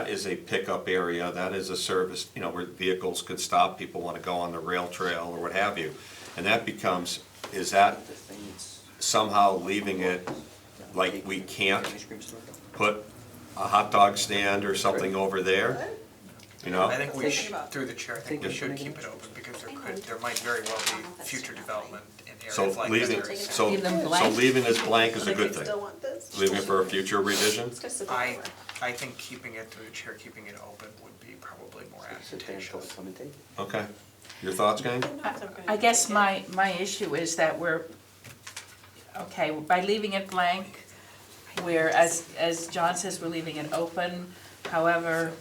is a pickup area, that is a service, where vehicles could stop, people want to go on the rail trail or what have you. And that becomes, is that The thing is- somehow leaving it like we can't put a hot dog stand or something over there? I think we Thinking about- through the chair, I think we should keep it open because there might very well be future development in areas like this. So Leave them blank? leaving this blank is a good Still thing. want this? Leaving it for a future revision? It's gonna sit there I forever. think keeping it through the chair, keeping it open would be probably more Sit there until advantageous. it's come and take it. Okay. Your thoughts, gang? I guess my issue is that by leaving it blank, as John says, we're leaving it open, however,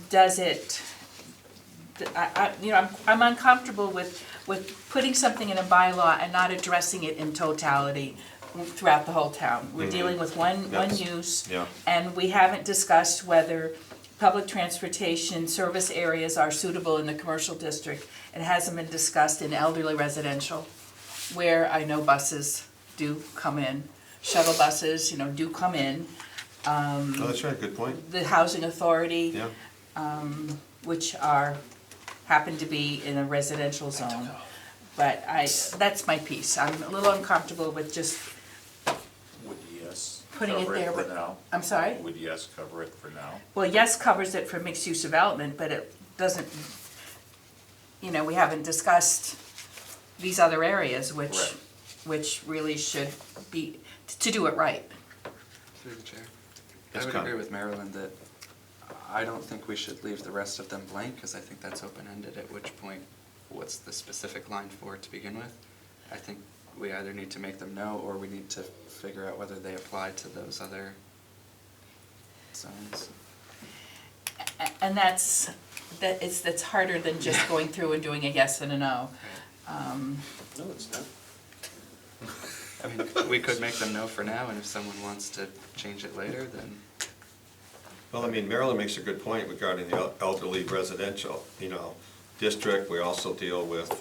does it, I'm uncomfortable with putting something in a bylaw and not addressing it in totality throughout the whole town. We're dealing with one Yes. use. Yeah. And we haven't discussed whether public transportation service areas are suitable in the commercial district. It hasn't been discussed in elderly residential, where I know buses do come in, shuttle buses, do come in. Oh, that's right, good point. The housing authority, Yeah. which happen to be in a residential zone. But that's my piece. I'm a little uncomfortable with just, Would yes Putting it cover there, it for but- now? I'm sorry? Would yes cover it for now? well, yes covers it for mixed-use development, but it doesn't, we haven't discussed these other areas, Right. which really should be, to do it right. Through the chair. Yes, I would Connie. agree with Marilyn that I don't think we should leave the rest of them blank, because I think that's open-ended, at which point, what's the specific line for to begin with? I think we either need to make them no, or we need to figure out whether they apply to those other zones. And that's harder than just going through and doing a yes and a no. No, it's not. I mean, we could make them no for now, and if someone wants to change it later, then Well, I mean, Marilyn makes a good point regarding the elderly residential, district. We also deal with,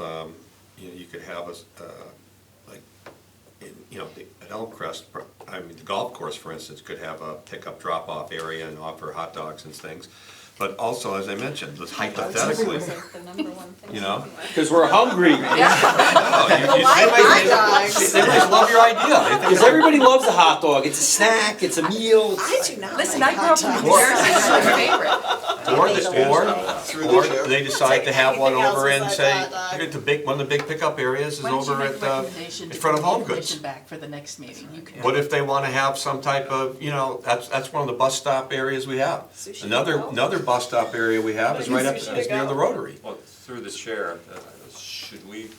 you could have like, at Elmcrest, the golf course, for instance, could have a pickup drop-off area and offer hot dogs and things. But also, as I mentioned, just hypothetically, The number one thing. Because we're hungry. they might love your idea. Because everybody loves a hot dog. It's a snack, it's a meal. I do not Listen, like I grew up in New Jersey, it's my favorite. Through the chair. Or they decide to have one Anything else over and besides say, hot dog? one of the big pickup areas is Why don't you over make a at, recommendation in to front of bring Home the Goods. information back for the next meeting? You can- What if they wanna have some type of, that's one of the bus stop areas we have. Sushi Another to go? another bus stop area we have is right up, Sushi to is near go. the Rotary. Well, through the chair, should we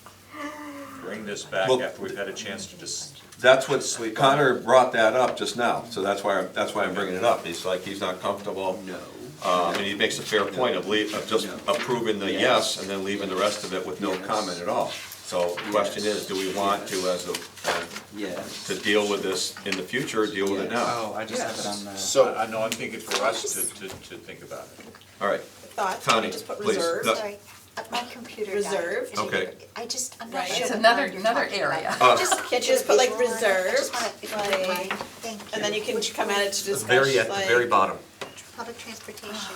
bring this back Well, after we've had a chance to just? That's what, Connor brought that up just now, so that's why I'm bringing it up. He's like, he's not comfortable. No. And he makes a fair point of just approving the yes and then leaving the rest of it with no comment at all. So the question is, do we want to, Yes. to deal with this in the future, or deal with it now? oh, I just have it on the. So, I know, I'm thinking for us to think about it. All right, Thoughts, Connie, can you just put please. reserved? No. Sorry, my computer died. Reserved? Okay. I'm not Right. sure It's what another- word you're another talking area. about. Just Can't you just put, like, visualize it. I just reserved, want, if you don't like- mind, thank you. And then you can come at it to discuss, very at the very bottom. Public transportation.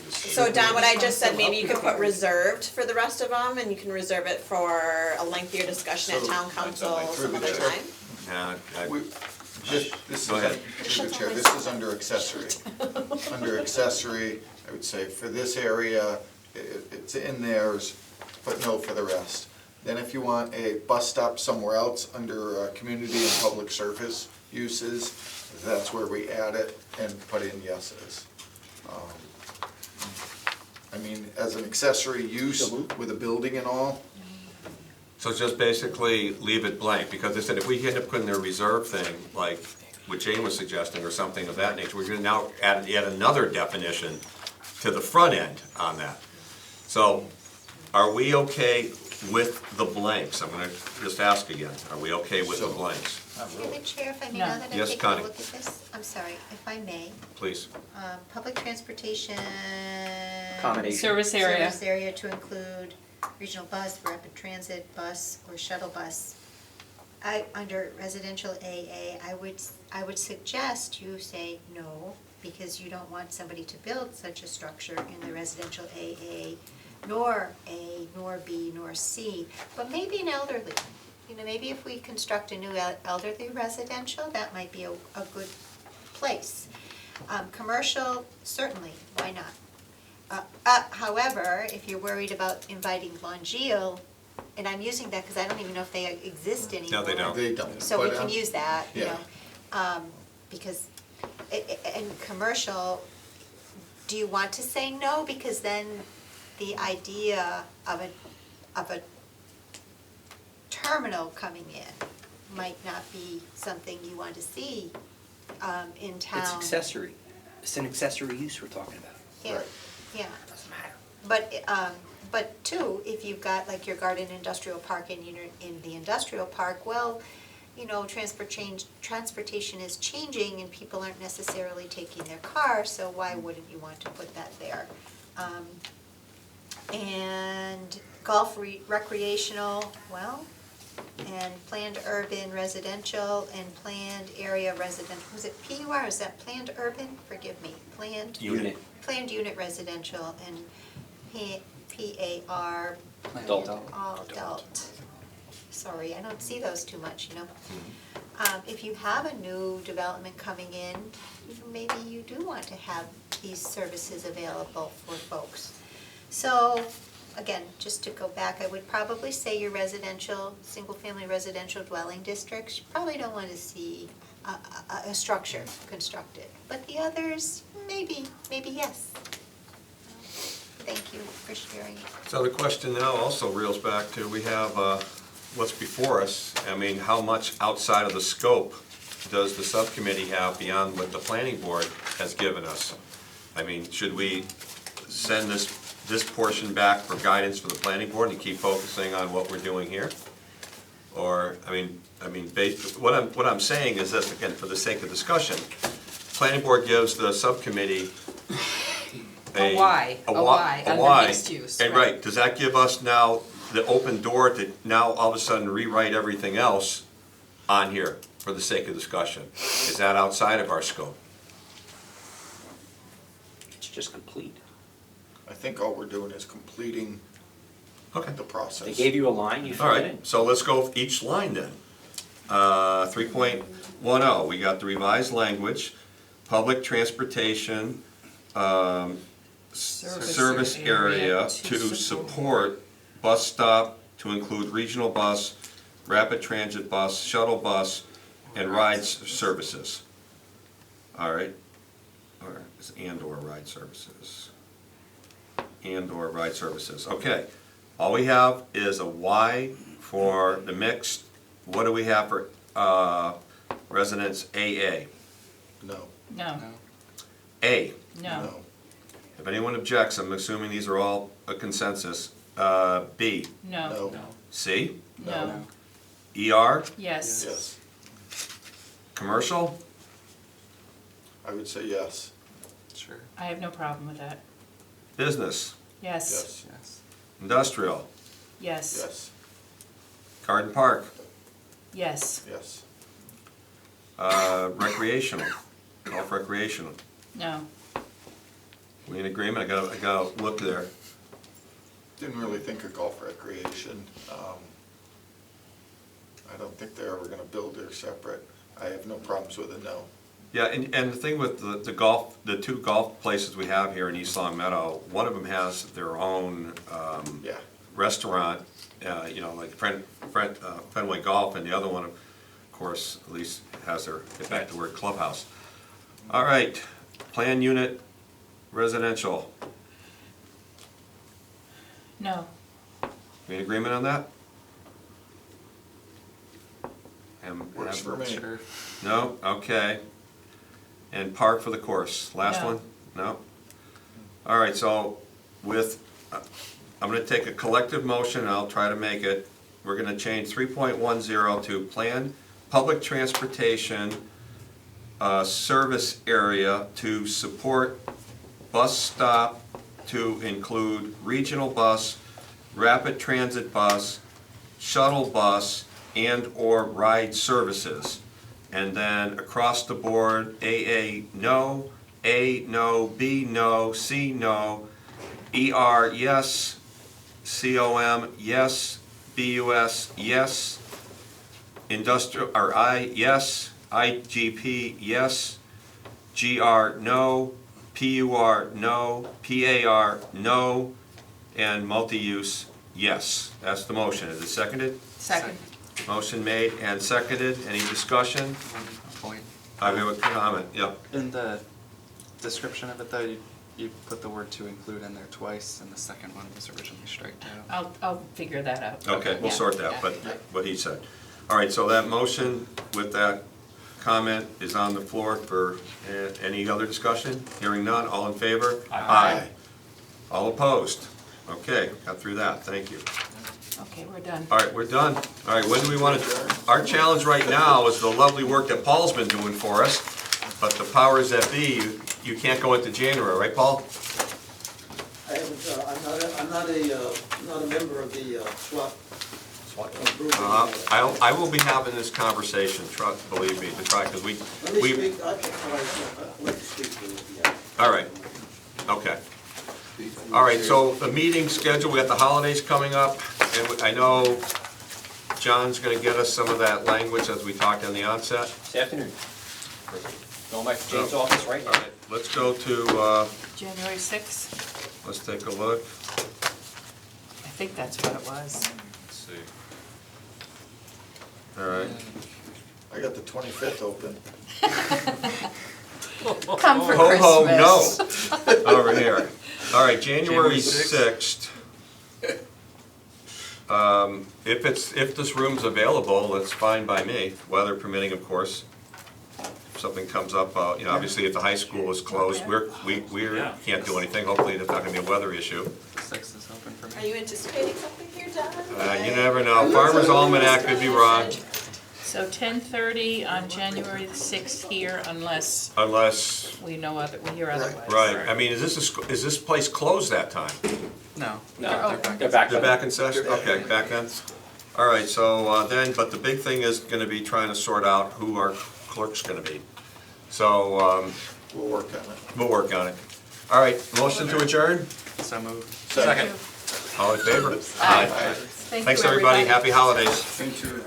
So Don, what I just said, maybe you could put reserved for the rest of them, and you can reserve it for a lengthier discussion at So, town council through some the other chair. time. Yeah, This is, Go ahead. through the chair, this is under accessory. Under accessory, I would say for this area, it's in theirs, but no for the rest. Then if you want a bus stop somewhere else under community and public service uses, that's where we add it and put in yeses. I mean, as an accessory use with a building and all, So just basically leave it blank, because they said if we end up putting a reserve thing, like what Jane was suggesting, or something of that nature, we're gonna now add yet another definition to the front end on that. So, are we okay with the blanks? I'm gonna just ask again, are we okay with the blanks? Through the chair, if I may, No. now that I'm Yes, taking Connie. a look at this, I'm sorry, if I may, Please. public transportation. Accommodation. Service area. Service area to include regional bus, rapid transit bus, or shuttle bus. Under residential AA, I would suggest you say no, because you don't want somebody to build such a structure in the residential AA, nor A, nor B, nor C, but maybe an elderly. Maybe if we construct a new elderly residential, that might be a good place. Commercial, certainly, why not? However, if you're worried about inviting Longeal, and I'm using that because I don't even know if they exist anymore. No, they don't. they don't. So we But, can use that, yeah. because, in commercial, do you want to say no? Because then the idea of a terminal coming in might not be something you want to see, in town. It's accessory. It's an accessory use we're talking about. Yeah, Right. yeah. But too, if you've got like your garden industrial park and you're in the industrial park, well, transportation is changing and people aren't necessarily taking their car, so why wouldn't you want to put that there? And golf recreational, well, and planned urban residential and planned area residential, was it PUR, is that planned urban? Forgive me, planned? Unit. Planned unit residential and P-A-R. Adult. Adult. Sorry, I don't see those too much, you know? If you have a new development coming in, maybe you do want to have these services available for folks. So, again, just to go back, I would probably say your residential, single-family residential dwelling districts, you probably don't want to see a structure constructed. But the others, maybe yes. Thank you for sharing. So the question now also reels back to, we have what's before us. I mean, how much outside of the scope does the subcommittee have beyond what the planning board has given us? I mean, should we send this portion back for guidance for the planning board and keep focusing on what we're doing here? Or, what I'm saying is this, again, for the sake of discussion, planning board gives the subcommittee A why under mixed use, And right. right, does that give us now the open door to now all of a sudden rewrite everything else on here for the sake of discussion? Is that outside of our scope? It's just complete. I think all we're doing is completing Okay. the process. They gave you a line, you All filled it in. right, so let's go with each line then. 3.10, we got the revised language, public transportation, service area to support bus stop, to include regional bus, rapid transit bus, shuttle bus, and ride services. All right, or it's and/or ride services. And/or ride services, okay. All we have is a Y for the mixed. What do we have for residents AA? No. No, A. no, If anyone objects, I'm assuming these are all a consensus. B. no, C. no, ER. yes, Yes, Commercial. I would say yes. Sure, I have no problem with that. Business. Yes, Yes, yes. Industrial. yes, yes, Garden Park. yes, yes. Recreational. Golf recreational. no, We in agreement? I gotta look there. Didn't really think of golf recreation. I don't think they're ever gonna build their separate. I have no problems with a no. Yeah, and the thing with the golf, the two golf places we have here in East Long Meadow, one of them has their own Yeah, restaurant, like Fenway Golf, and the other one, of course, at least has their, get back to word, clubhouse. All right, plan unit, residential. no, We in agreement on that? works for me. Sure. No, okay. And park for the course, last No. one? No? All right, so with, I'm gonna take a collective motion, and I'll try to make it. We're gonna change 3.10 to plan public transportation service area to support bus stop to include regional bus, rapid transit bus, shuttle bus, and/or ride services. And then across the board, AA, no, A, no, B, no, C, no, ER, yes, COM, yes, BUS, yes, industrial, or I, yes, IGP, yes, GR, no, PUR, no, PAR, no, and multi-use, yes. That's the motion. Is it seconded? second, Motion made and seconded. Any discussion? Point. I have a comment, yeah. In the description of it though, you put the word to include in there twice, and the second one was originally striked out. I'll figure that out. Okay, we'll Yeah, sort that, yeah. but what he said. All right, so that motion with that comment is on the floor for any other discussion? Hearing none, all in favor? Aye. All opposed? Okay, got through that, thank you. Okay, we're done. All right, we're done. All right, when do we want to, our challenge right now is the lovely work that Paul's been doing for us, but the powers that be, you can't go into January, right, Paul? I haven't, I'm not a member of the SWAP group. I will be having this conversation, believe me, to try, because Let me speak, I'd like to speak to you. all right, okay. All right, so the meeting schedule, we got the holidays coming up, and I know John's gonna get us some of that language as we talked in the onset. This afternoon. Going back to James' office right now. Let's go to, January 6th, let's take a look. I think that's what it was. Let's see. All right. I got the 25th open. Come for Ho, ho, Christmas. no. Over here. All right, January January 6th. 6th. If this room's available, that's fine by me, weather permitting, of course. If something comes up, obviously if the high school is closed, we Yeah. can't do anything. Hopefully there's not gonna be a weather issue. The 6th is open for Are me. you anticipating something here, Don? You never know. Farmer's Almanac could be wrong, So 10:30 on January the 6th here unless unless, we hear otherwise. right, I mean, is this place closed that time? No. No, they're back. They're back in session? Okay, back then? All right, so but the big thing is gonna be trying to sort out who our clerk's gonna be. So, We'll work on it. we'll work on it. All right, motion to adjourn? So moved. All in favor? Aye. Thanks, everybody, happy holidays. Thank you.